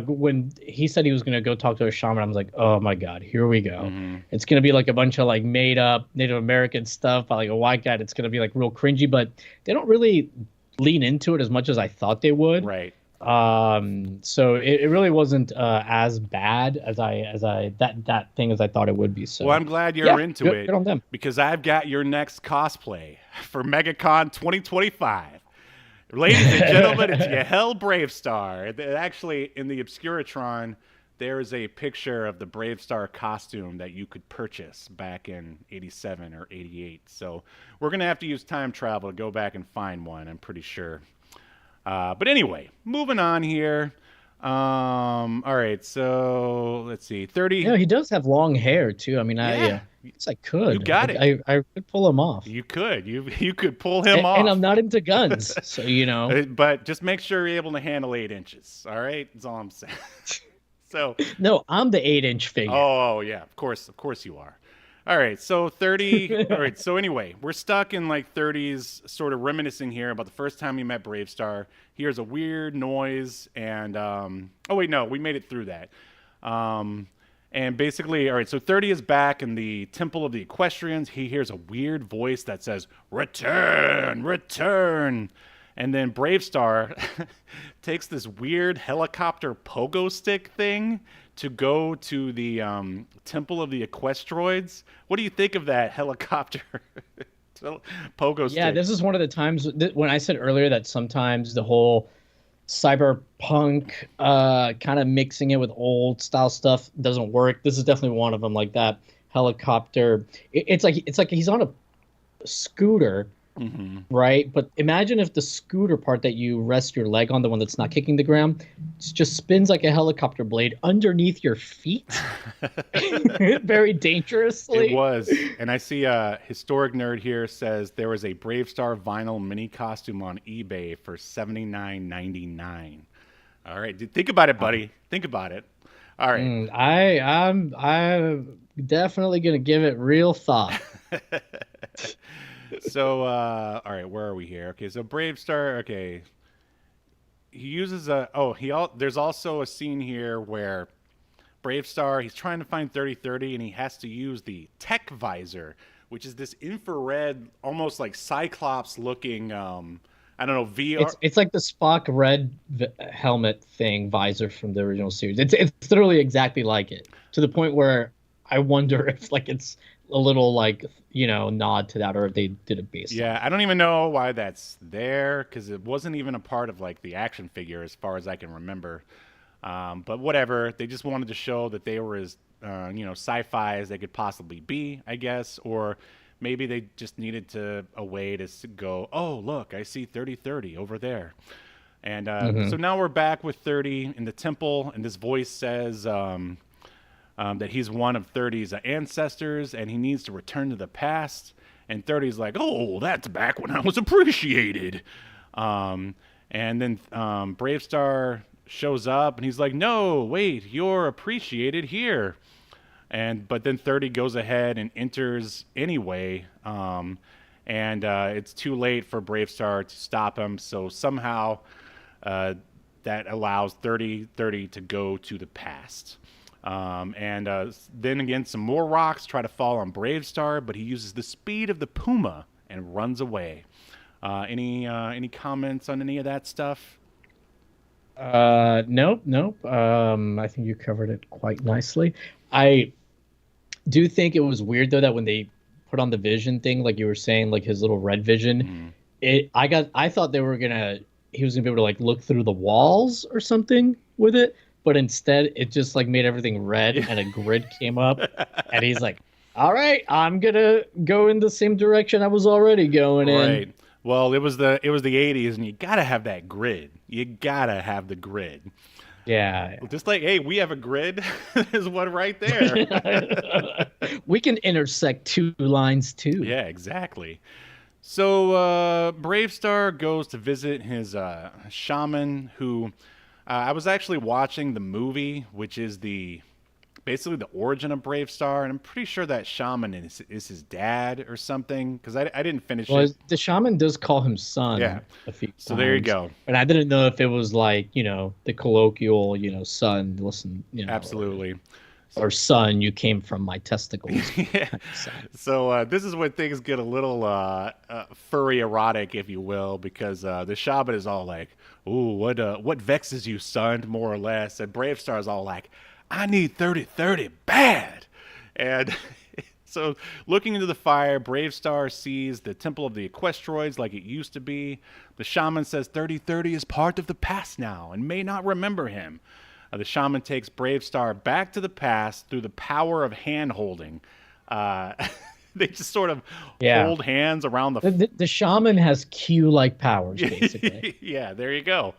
when he said he was going to go talk to a shaman, I was like, oh my God, here we go. It's going to be like a bunch of like made up Native American stuff by like a white guy. It's going to be like real cringy, but they don't really lean into it as much as I thought they would. Right. So it really wasn't as bad as that thing as I thought it would be. So well, I'm glad you're into it good on them. because I've got your next cosplay for MegaCon 2025. Ladies and gentlemen, it's Yahel Bravestarr. Actually, in the Obscuritron, there is a picture of the Bravestarr costume that you could purchase back in 87 or 88. So we're going to have to use time travel to go back and find one, I'm pretty sure. But anyway, moving on here. All right, so let's see. 30. Yeah, he does have long hair, too. I mean, I guess I could. You got it. I could pull him off. You could. You could pull him off. And I'm not into guns, so But just make sure you're able to handle 8 inches. All right, that's all I'm saying. So. No, I'm the 8-inch figure. Oh yeah, of course you are. All right, so 30. All right, so anyway, we're stuck in like 30s, sort of reminiscing here about the first time we met Bravestarr. He hears a weird noise, and oh wait, no, we made it through that. And basically, all right, so 30 is back in the Temple of the Equestrians. He hears a weird voice that says, "Return, return." And then Bravestarr takes this weird helicopter pogo stick thing to go to the Temple of the Equestroids. What do you think of that helicopter pogo stick? Yeah, this is one of the times when I said earlier that sometimes the whole cyberpunk kind of mixing it with old style stuff doesn't work. This is definitely one of them. Like that helicopter, it's like he's on a scooter right? But imagine if the scooter part that you rest your leg on, the one that's not kicking the ground, just spins like a helicopter blade underneath your feet, very dangerously. It was. And I see a historic nerd here says there was a Bravestarr vinyl mini costume on eBay for $79.99. All right, dude, think about it, buddy. Think about it. All right. I'm definitely gonna give it real thought. So, all right, where are we here? Okay, so Bravestarr. Okay, he uses a. Oh, there's also a scene here where Bravestarr, he's trying to find 3030 and he has to use the tech visor, which is this infrared, almost like Cyclops looking, I don't know, VR. It's like the Spock red helmet thing visor from the original series. It's literally exactly like it, to the point where I wonder if like it's a little like, nod to that, or if they did it based. Yeah, I don't even know why that's there, because it wasn't even a part of like the action figure as far as I can remember. But whatever, they just wanted to show that they were as sci-fi as they could possibly be, I guess, or maybe they just needed a way to go, oh look, I see 3030 over there. And so now we're back with 30 in the temple, and this voice says that he's one of 30's ancestors and he needs to return to the past. And 30's like, oh, that's back when I was appreciated. And then Bravestarr shows up and he's like, no, wait, you're appreciated here. But then 30 goes ahead and enters anyway. And it's too late for Bravestarr to stop him. So somehow that allows 30 to go to the past. Then again, some more rocks try to fall on Bravestarr, but he uses the speed of the puma and runs away. Any comments on any of that stuff? Nope. I think you covered it quite nicely. I do think it was weird though that when they put on the vision thing, like you were saying, like his little red vision, I thought he was gonna be able to like look through the walls or something with it, but instead it just like made everything red and a grid came up, and he's like, all right, I'm gonna go in the same direction I was already going in. Right. Well, it was the 80s, and you gotta have that grid. You gotta have the grid. Yeah. Just like, hey, we have a grid. There's one right there. We can intersect two lines too. Yeah, exactly. So Bravestarr goes to visit his shaman, who I was actually watching the movie, which is basically the origin of Bravestarr, and I'm pretty sure that shaman is his dad or something, because I didn't finish it. The shaman does call him son. Yeah. A few times. So there you go. And I didn't know if it was like, the colloquial, son, listen, Absolutely. Or son, you came from my testicles. Yeah. So this is when things get a little furry erotic, if you will, because the shaman is all like, ooh, what vexes you, son, more or less. And Bravestarr is all like, I need 3030 bad. And so looking into the fire, Bravestarr sees the Temple of the Equestroids like it used to be. The shaman says 3030 is part of the past now and may not remember him. The shaman takes Bravestarr back to the past through the power of hand-holding. They just sort of hold hands around the shaman has Q-like powers, basically. Yeah, there you go.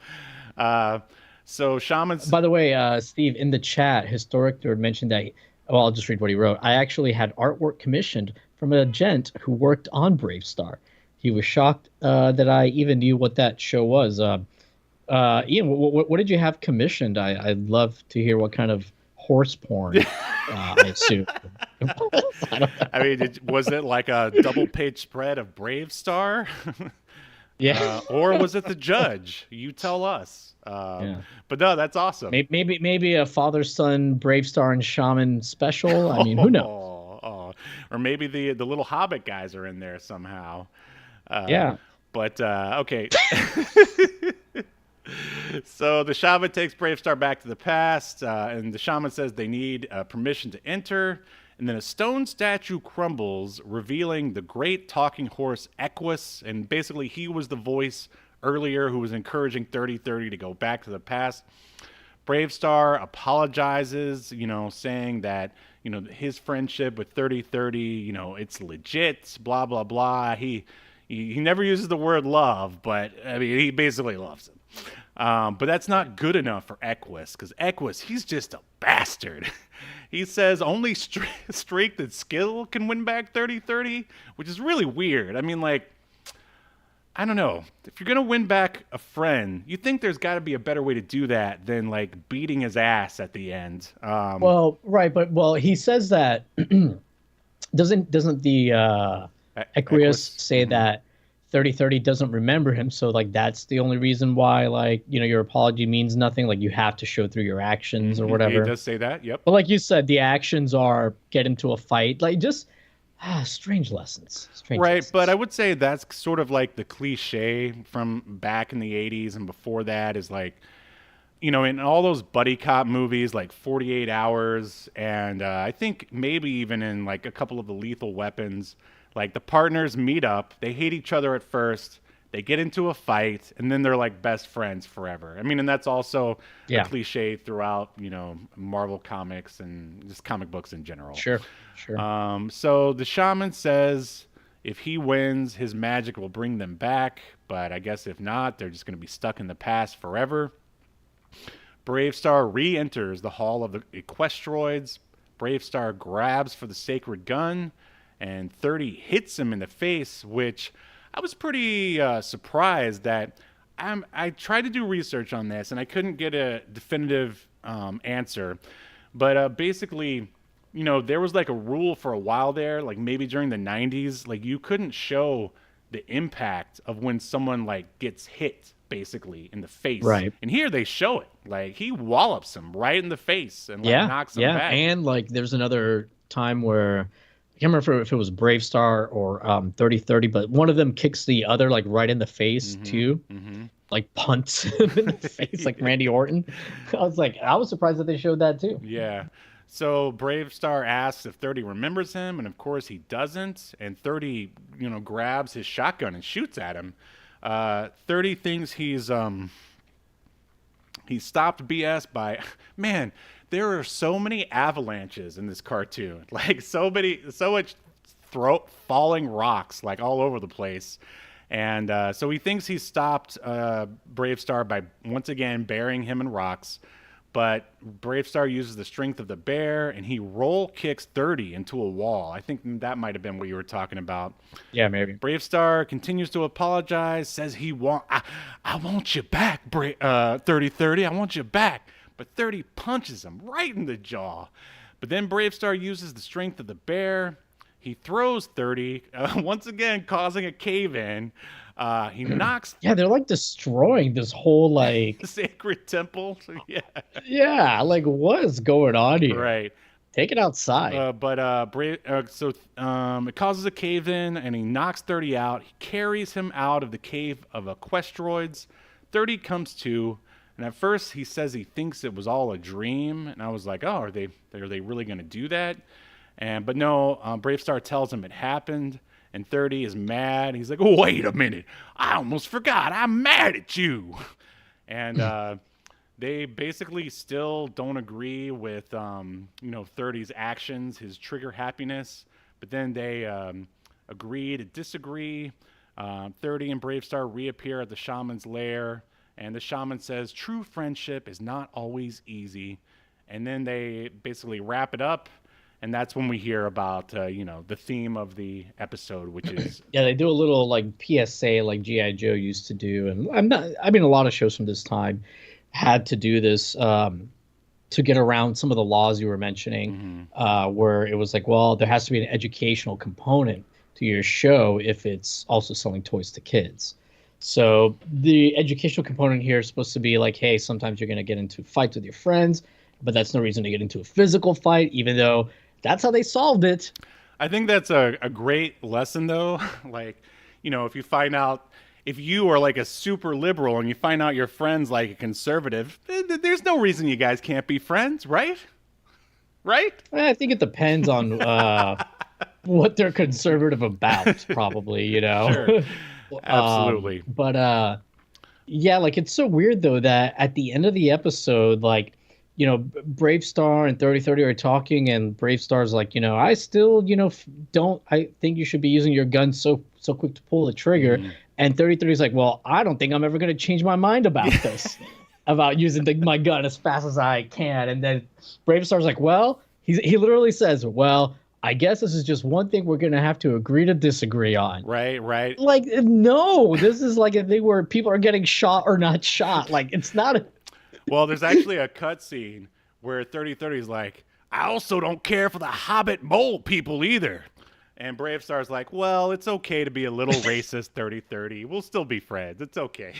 So shamans. By the way, Steve, in the chat, Historic Nerd mentioned that. Well, I'll just read what he wrote. I actually had artwork commissioned from a gent who worked on Bravestarr. He was shocked that I even knew what that show was. Ian, what did you have commissioned? I'd love to hear what kind of horse porn. I assume. I mean, was it like a double-page spread of Bravestarr? Yeah. Or was it the judge? You tell us. But no, that's awesome. Maybe a father-son Bravestarr and shaman special. I mean, who knows? Or maybe the little Hobbit guys are in there somehow. Yeah. But okay. So the shaman takes Bravestarr back to the past, and the shaman says they need permission to enter. And then a stone statue crumbles, revealing the great talking horse Equus. And basically, he was the voice earlier who was encouraging 3030 to go back to the past. Bravestarr apologizes, saying that, his friendship with 3030, it's legit, blah, blah, blah. He He never uses the word love, but I mean, he basically loves him. But that's not good enough for Equus, because Equus, he's just a bastard. He says only strength and skill can win back 30-30, which is really weird. I mean, like, I don't know. If you're going to win back a friend, you think there's got to be a better way to do that than, like, beating his ass at the end. Well, right, but he says that doesn't the Equus say that 30-30 doesn't remember him, so like that's the only reason why, like, you know, your apology means nothing, like you have to show through your actions or whatever. He does say that, yep. But like you said, the actions are get into a fight, like just strange lessons. Right, lessons. but I would say that's sort of like the cliche from back in the 80s and before that is like, you know, in all those buddy cop movies like 48 Hours and I think maybe even in like a couple of the Lethal Weapons, like the partners meet up, they hate each other at first, they get into a fight, and then they're like best friends forever. I mean, and that's also a cliche throughout, you know, Marvel comics and just comic books in general. Sure. So the shaman says if he wins, his magic will bring them back, but I guess if not, they're just going to be stuck in the past forever. Bravestarr re-enters the Hall of the Equestroids. Bravestarr grabs for the sacred gun, and 30 hits him in the face, which I was pretty surprised that I tried to do research on this, and I couldn't get a definitive answer. But basically, you know, there was like a rule for a while there, like maybe during the 90s, like you couldn't show the impact of when someone like gets hit basically in the face. Right. And here they show it. Like he wallops him right in the face and like knocks him back. And like there's another time where I can't remember if it was Bravestarr or 30-30, but one of them kicks the other like right in the face too. Like punts him in the face like Randy Orton. I was surprised that they showed that too. Yeah. So Bravestarr asks if 30 remembers him, and of course he doesn't. And 30, you know, grabs his shotgun and shoots at him. 30 thinks he stopped BS by, man, there are so many avalanches in this cartoon, like so much falling rocks like all over the place. And so he thinks he stopped Bravestarr by once again burying him in rocks. But Bravestarr uses the strength of the bear, and he roll kicks 30 into a wall. I think that might have been what you were talking about. Yeah, maybe. Bravestarr continues to apologize, says I want you back, 30-30. I want you back. But 30 punches him right in the jaw. But then Bravestarr uses the strength of the bear. He throws 30, once again causing a cave-in. He knocks... Yeah, they're like destroying this whole like... sacred temple. Yeah. Yeah, like what is going on here? Right. Take it outside. So it causes a cave-in, and he knocks 30 out. He carries him out of the cave of Equestroids. 30 comes to, and at first he says he thinks it was all a dream. And I was like, oh, are they really going to do that? But no, Bravestarr tells him it happened. And 30 is mad. He's like, oh, wait a minute. I almost forgot. I'm mad at you. And they basically still don't agree with, 30's actions, his trigger happiness. But then they agree to disagree. 30 and Bravestarr reappear at the shaman's lair. And the shaman says, true friendship is not always easy. And then they basically wrap it up. And that's when we hear about, the theme of the episode, which is... Yeah, they do a little, like, PSA like G.I. Joe used to do. And a lot of shows from this time had to do this to get around some of the laws you were mentioning, where it was like, well, there has to be an educational component to your show if it's also selling toys to kids. So the educational component here is supposed to be like, hey, sometimes you're going to get into fights with your friends, but that's no reason to get into a physical fight, even though... That's how they solved it. I think that's a great lesson, though. Like, if you find out, if you are like a super liberal and you find out your friend's like a conservative, there's no reason you guys can't be friends, right? Right? I think it depends on what they're conservative about, probably, Sure. Absolutely. Yeah, like it's so weird, though, that at the end of the episode, like, Bravestarr and 3030 are talking, and Bravestar's like, I still, don't. I think you should be using your gun so quick to pull the trigger. And 3030 is like, well, I don't think I'm ever going to change my mind about this, about using my gun as fast as I can. And then Bravestar's like, well, he literally says, well, I guess this is just one thing we're going to have to agree to disagree on. Right. Like, no, this is like a thing where people are getting shot or not shot. Like, it's not a. Well, there's actually a cutscene where 3030 is like, I also don't care for the Hobbit mole people either. And Bravestar's like, well, it's okay to be a little racist, 3030. We'll still be friends. It's okay.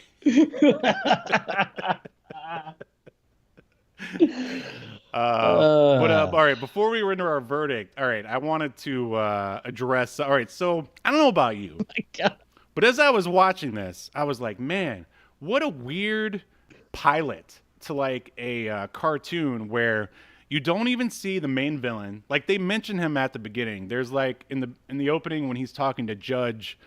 All right, before we render our verdict, all right, I wanted to address. All right, so I don't know about you, My God. but as I was watching this, I was like, man, what a weird pilot to like a cartoon where you don't even see the main villain. Like they mention him at the beginning. There's like in the opening when he's talking to Judge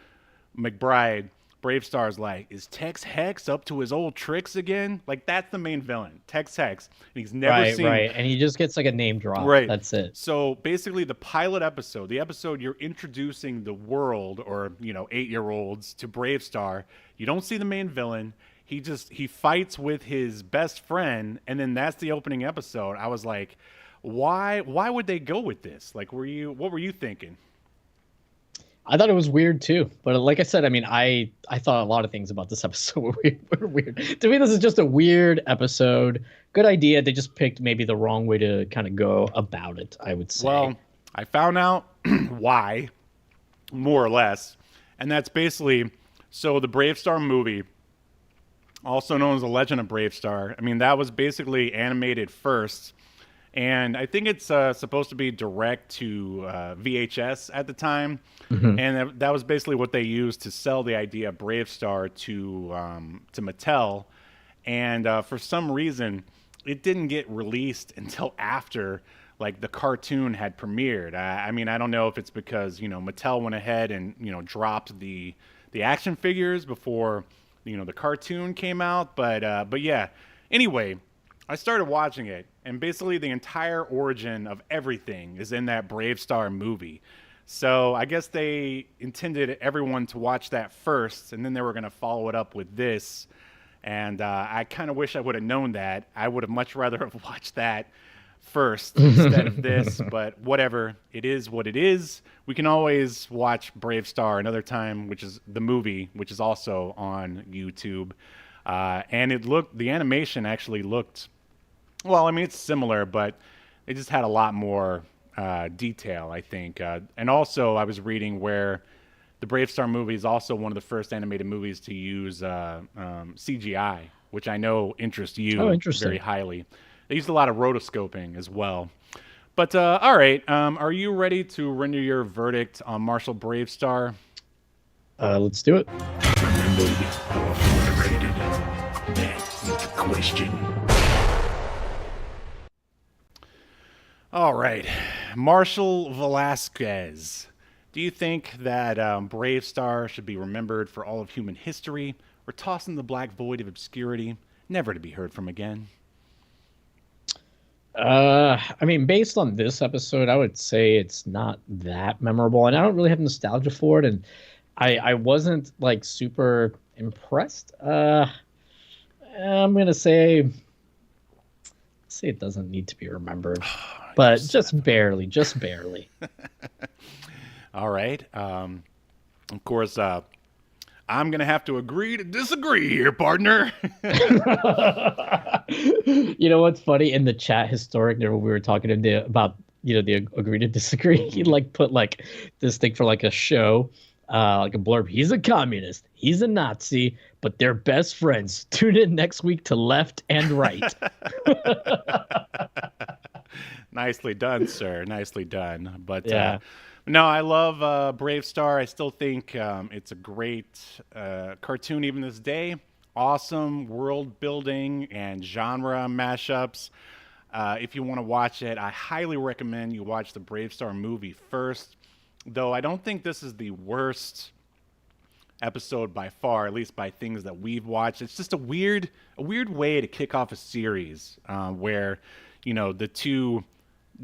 McBride, Bravestar's like, is Tex Hex up to his old tricks again? Like that's the main villain, Tex Hex. And he's never seen And he just gets like a name drop. Right. That's it. So basically the pilot episode, the episode you're introducing the world or, 8-year-olds to Bravestarr, you don't see the main villain. He fights with his best friend, and then that's the opening episode. I was like, why would they go with this? Like, what were you thinking? I thought it was weird too, but like I said, I mean, I thought a lot of things about this episode were weird. To me, this is just a weird episode. Good idea. They just picked maybe the wrong way to kind of go about it, I would say. Well, I found out why, more or less, and that's basically so the Bravestarr movie, also known as The Legend of Bravestarr. I mean, that was basically animated first, and I think it's supposed to be direct to VHS at the time, and that was basically what they used to sell the idea of Bravestarr to Mattel, and for some reason, it didn't get released until after like the cartoon had premiered. I mean, I don't know if it's because Mattel went ahead and dropped the action figures before the cartoon came out, but yeah. Anyway, I started watching it, and basically the entire origin of everything is in that Bravestarr movie. So I guess they intended everyone to watch that first, and then they were going to follow it up with this. And I kind of wish I would have known that. I would have much rather have watched that first instead of this, but whatever. It is what it is. We can always watch Bravestarr another time, which is the movie, which is also on YouTube. And the animation actually looked, well, I mean, it's similar, but it just had a lot more detail, I think. And also, I was reading where the Bravestarr movie is also one of the first animated movies to use CGI, which I know interests you very highly. They used a lot of rotoscoping as well. But all right, are you ready to render your verdict on Marshal Bravestarr? Let's do it. Remember how frustrated that is the question. All right, Marshal Velasquez. Do you think that Bravestarr should be remembered for all of human history, or tossed in the black void of obscurity, never to be heard from again? I mean, based on this episode, I would say it's not that memorable, and I don't really have nostalgia for it, and I wasn't like super impressed. I'm gonna say it doesn't need to be remembered, but just barely. All right. Of course, I'm going to have to agree to disagree here, partner. You know what's funny? In the chat historic there, when we were talking to him about, the agree to disagree, he like put like this thing for like a show, like a blurb. He's a communist. He's a Nazi, but they're best friends. Tune in next week to Left and Right. Nicely done, sir. Nicely done. But yeah. No, I love Bravestarr. I still think it's a great cartoon even this day. Awesome world building and genre mashups. If you want to watch it, I highly recommend you watch the Bravestarr movie first. Though I don't think this is the worst episode by far, at least by things that we've watched. It's just a weird way to kick off a series where, the two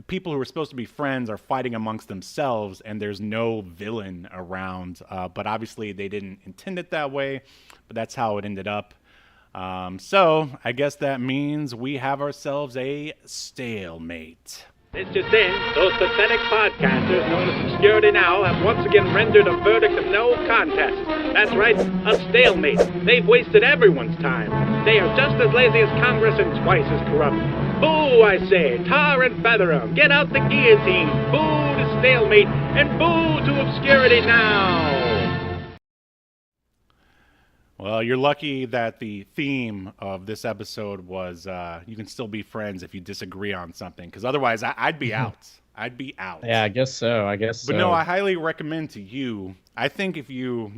people who are supposed to be friends are fighting amongst themselves and there's no villain around. But obviously they didn't intend it that way, but that's how it ended up. So I guess that means we have ourselves a stalemate. It's just in, those pathetic podcasters known as Obscurity Now have once again rendered a verdict of no contest. That's right, a stalemate. They've wasted everyone's time. They are just as lazy as Congress and twice as corrupt. Boo, I say, tar and feather 'em. Get out the guillotine. Boo to stalemate, and boo to Obscurity Now. Well, you're lucky that the theme of this episode was you can still be friends if you disagree on something, because otherwise I'd be out. I'd be out. Yeah, I guess so. But no, I highly recommend to you. I think if you,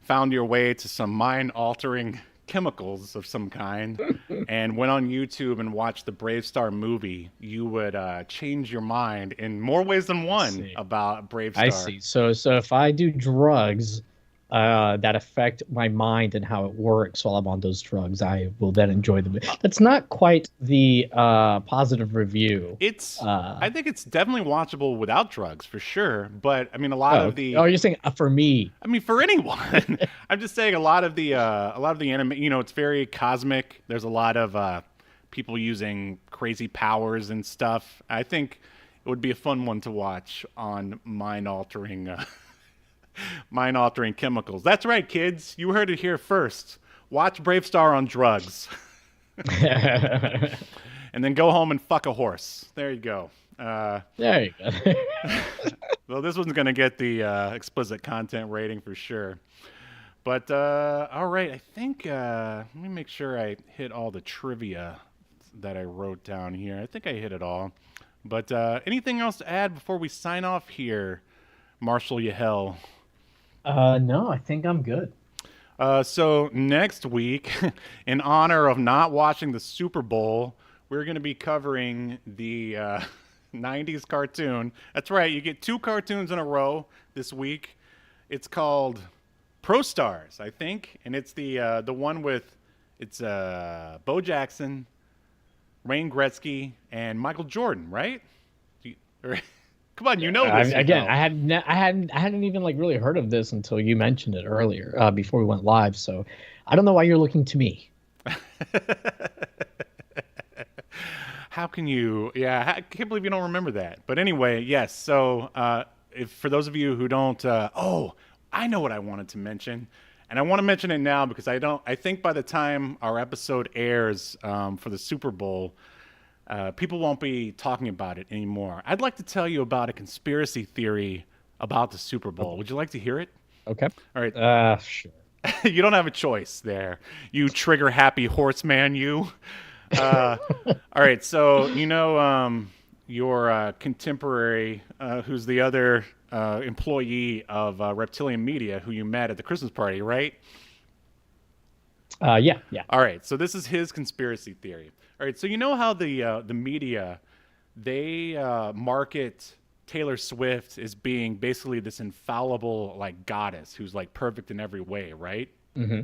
found your way to some mind-altering chemicals of some kind and went on YouTube and watched the Bravestarr movie, you would change your mind in more ways than one about Bravestarr. I see. So if I do drugs that affect my mind and how it works while I'm on those drugs, I will then enjoy the movie. That's not quite the positive review. It's I think it's definitely watchable without drugs for sure. But I mean, a lot of the you're saying for me? I mean, for anyone. I'm just saying a lot of the anime. It's very cosmic. There's a lot of people using crazy powers and stuff. I think it would be a fun one to watch on mind-altering chemicals. That's right, kids. You heard it here first. Watch Bravestarr on drugs. And then go home and fuck a horse. There you go. There you go. Well, this one's going to get the explicit content rating for sure. But, all right. I think, let me make sure I hit all the trivia that I wrote down here. I think I hit it all. But anything else to add before we sign off here, Marshal Yahel? No, I think I'm good. So next week, in honor of not watching the Super Bowl, we're going to be covering the 90s cartoon. That's right, you get 2 cartoons in a row this week. It's called Pro Stars, I think, and it's the one with Bo Jackson, Wayne Gretzky, and Michael Jordan, right? Come on, you know this. Again, I hadn't even really heard of this until you mentioned it earlier, before we went live. So I don't know why you're looking to me. How can you? Yeah, I can't believe you don't remember that. But anyway, yes. So if for those of you who don't, I know what I wanted to mention, and I want to mention it now because I think by the time our episode airs for the Super Bowl, people won't be talking about it anymore. I'd like to tell you about a conspiracy theory about the Super Bowl. Would you like to hear it? Okay. All right. Sure. You don't have a choice there. You trigger-happy horseman, you. All right. So, your contemporary, who's the other employee of Reptilian Media, who you met at the Christmas party, right? Yeah. All right. So this is his conspiracy theory. All right, so you know how the media, they market Taylor Swift as being basically this infallible goddess who's perfect in every way, right? Mm-hmm.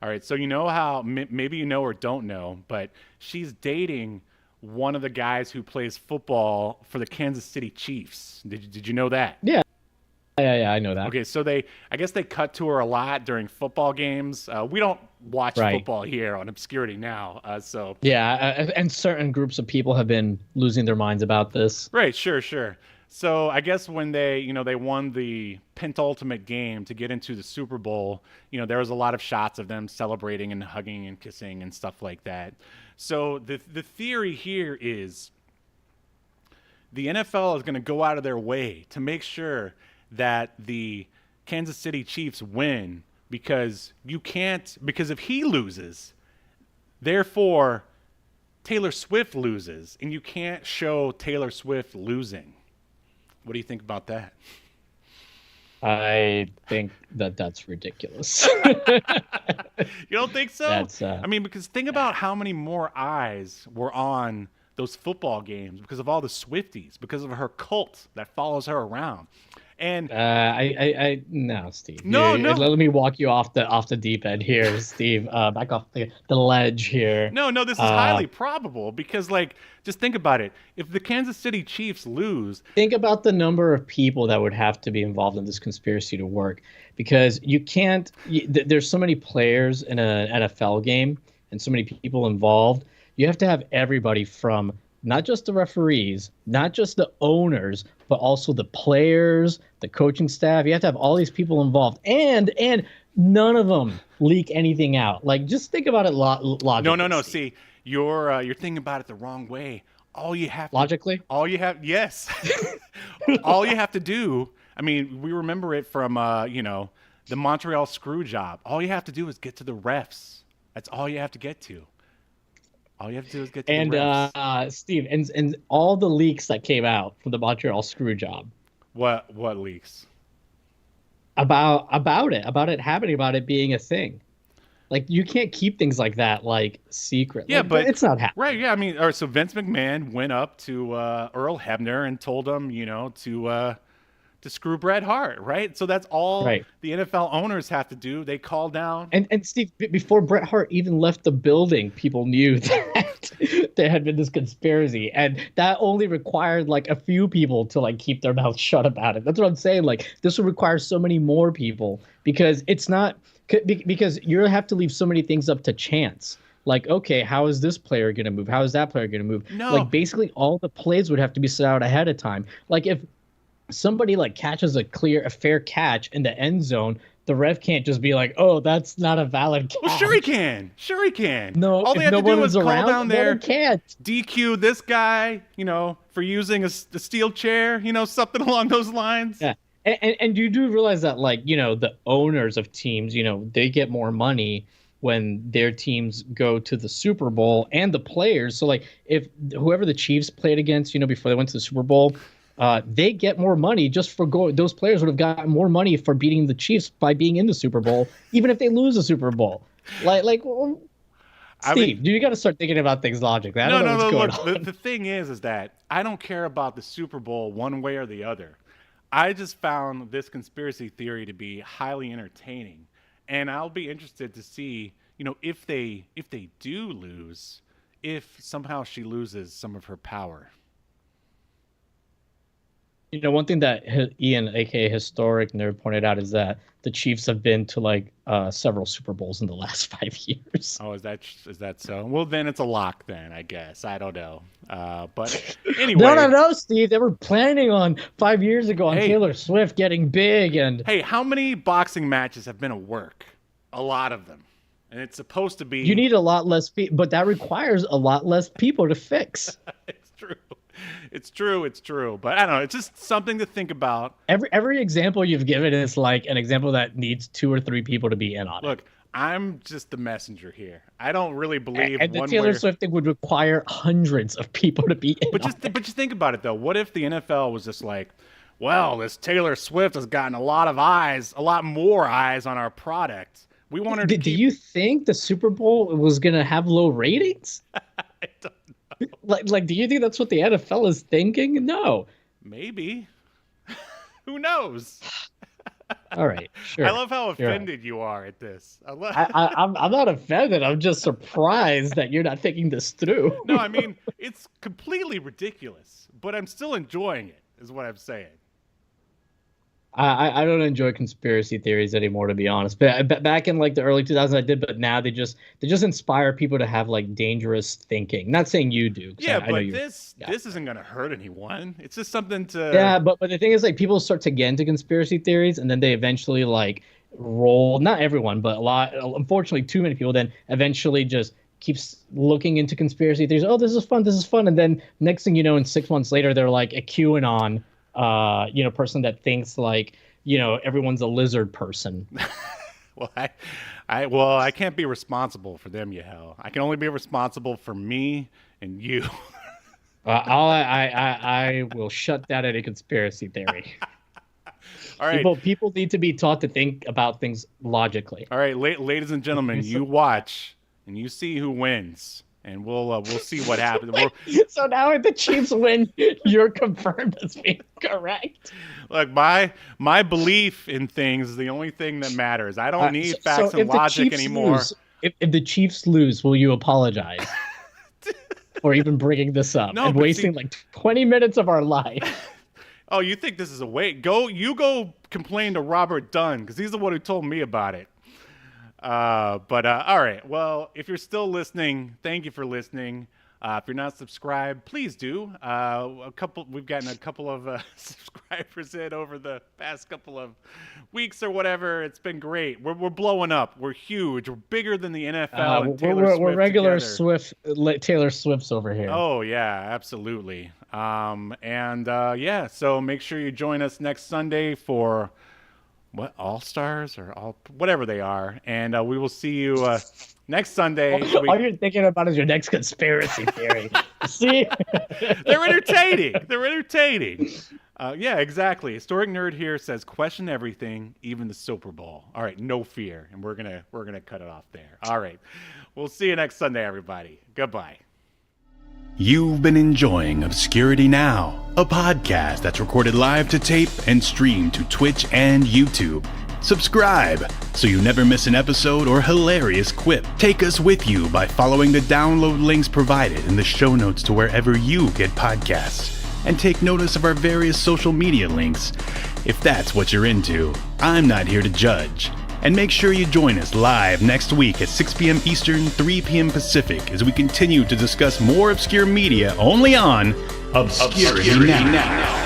All right, so you know how maybe you know or don't know, but she's dating one of the guys who plays football for the Kansas City Chiefs. Did you know that? Yeah. Yeah, I know that. Okay, so I guess they cut to her a lot during football games. We don't watch football here on Obscurity Now, so yeah, and certain groups of people have been losing their minds about this. Right, sure. So I guess when they won the penultimate game to get into the Super Bowl, there was a lot of shots of them celebrating and hugging and kissing and stuff like that. So the theory here is the NFL is going to go out of their way to make sure that the Kansas City Chiefs win because if he loses, therefore Taylor Swift loses, and you can't show Taylor Swift losing. What do you think about that? I think that's ridiculous. You don't think so? That's, I mean, because think about how many more eyes were on those football games because of all the Swifties, because of her cult that follows her around. And no, Steve. No, no. Let me walk you off the deep end here, Steve. Back off the ledge here. no, this is highly probable because, like, just think about it. If the Kansas City Chiefs lose, Think about the number of people that would have to be involved in this conspiracy to work, because you can't. There's so many players in an NFL game and so many people involved. You have to have everybody from not just the referees, not just the owners, but also the players, the coaching staff. You have to have all these people involved, and none of them leak anything out. Like, just think about it logically. no. See, you're thinking about it the wrong way. All you have yes. All you have to do. I mean, we remember it from the Montreal screw job. All you have to do is get to the refs. That's all you have to get to. All you have to do is get to the refs. Steve, and all the leaks that came out from the Montreal screw job. What leaks? About it happening, about it being a thing. Like, you can't keep things like that, like, secret. Yeah, like, but it's not happening. Right, yeah. I mean, so Vince McMahon went up to Earl Hebner and told him, to screw Bret Hart, right? So that's all Right. the NFL owners have to do. They call down. And Steve, before Bret Hart even left the building, people knew that there had been this conspiracy, and that only required like a few people to like keep their mouths shut about it. That's what I'm saying. Like, this would require so many more people, because it's not because you have to leave so many things up to chance. Like, okay, how is this player going to move? How is that player going to move? No. Like, basically all the plays would have to be set out ahead of time. Like, if somebody like catches a fair catch in the end zone, the ref can't just be like, "Oh, that's not a valid catch." Well, sure he can. Sure he can. No, all they if have to no do one is is call around, down no there, one can't. DQ this guy, for using a steel chair, something along those lines. Yeah. And you do realize that, like, the owners of teams, they get more money when their teams go to the Super Bowl, and the players. So, like, if whoever the Chiefs played against, before they went to the Super Bowl, they get more money just for going. Those players would have gotten more money for beating the Chiefs by being in the Super Bowl, even if they lose the Super Bowl. Well, Steve, you got to start thinking about things logically. I don't know what's going on. The thing is that I don't care about the Super Bowl one way or the other. I just found this conspiracy theory to be highly entertaining, and I'll be interested to see, if they do lose, if somehow she loses some of her power. One thing that Ian, aka Historic Nerd, pointed out is that the Chiefs have been to like several Super Bowls in the last 5 years. Oh, is that so? Well, then it's a lock. Then I guess I don't know. But anyway, no, Steve. They were planning on 5 years ago on Taylor Swift getting big, and hey, how many boxing matches have been a work? A lot of them, and it's supposed to be. You need a lot less, but that requires a lot less people to fix. It's true. It's true. But I don't know. It's just something to think about. Every example you've given is like an example that needs 2 or 3 people to be in on it. Look, I'm just the messenger here. I don't really believe. And the Taylor Swift thing would require hundreds of people to be in. But just think about it though. What if the NFL was just like, well, this Taylor Swift has gotten a lot more eyes on our product. We want her to. Do you think the Super Bowl was gonna have low ratings? I don't know. Like, do you think that's what the NFL is thinking? No. Maybe. Who knows? All right, sure. I love how offended you are at this. I'm not offended. I'm just surprised that you're not thinking this through. No, I mean, it's completely ridiculous, but I'm still enjoying it, is what I'm saying. I don't enjoy conspiracy theories anymore, to be honest. But back in like the early 2000s, I did. But now they just inspire people to have like dangerous thinking. Not saying you do. Yeah, but this isn't gonna hurt anyone. It's just something to. Yeah, but the thing is, like, people start to get into conspiracy theories, and then they eventually like roll. Not everyone, but a lot. Unfortunately, too many people then eventually just keeps looking into conspiracy theories. Oh, this is fun, and then next thing you know, in 6 months later, they're like a QAnon. Person that thinks like, everyone's a lizard person. Well, I can't be responsible for them, Yahel. I can only be responsible for me and you. I will shut down any conspiracy theory. All right. People need to be taught to think about things logically. All right, ladies and gentlemen, you watch and you see who wins. and we'll see what happens. So now if the Chiefs win, you're confirmed as being correct. Look, my belief in things is the only thing that matters. I don't need facts and logic anymore. If the Chiefs lose, will you apologize for even bringing this up and wasting like 20 minutes of our life? Oh, you think this is a wait? You go complain to Robert Dunn, because he's the one who told me about it. All right. Well, if you're still listening, thank you for listening. If you're not subscribed, please do. We've gotten a couple of subscribers in over the past couple of weeks or whatever. It's been great. We're blowing up. We're huge. We're bigger than the NFL and Taylor Swift we're regular together. Taylor Swifts over here. Oh yeah, absolutely. So make sure you join us next Sunday for what, All Stars or whatever they are, and we will see you next Sunday. All you're thinking about is your next conspiracy theory. See, they're entertaining. Yeah, exactly. Historic Nerd here says question everything, even the Super Bowl. All right, no fear, and we're gonna cut it off there. All right, we'll see you next Sunday, everybody. Goodbye. You've been enjoying Obscurity Now, a podcast that's recorded live to tape and streamed to Twitch and YouTube. Subscribe so you never miss an episode or hilarious quip. Take us with you by following the download links provided in the show notes to wherever you get podcasts. And take notice of our various social media links. If that's what you're into, I'm not here to judge. And make sure you join us live next week at 6 p.m. Eastern, 3 p.m. Pacific as we continue to discuss more obscure media only on Obscurity Now.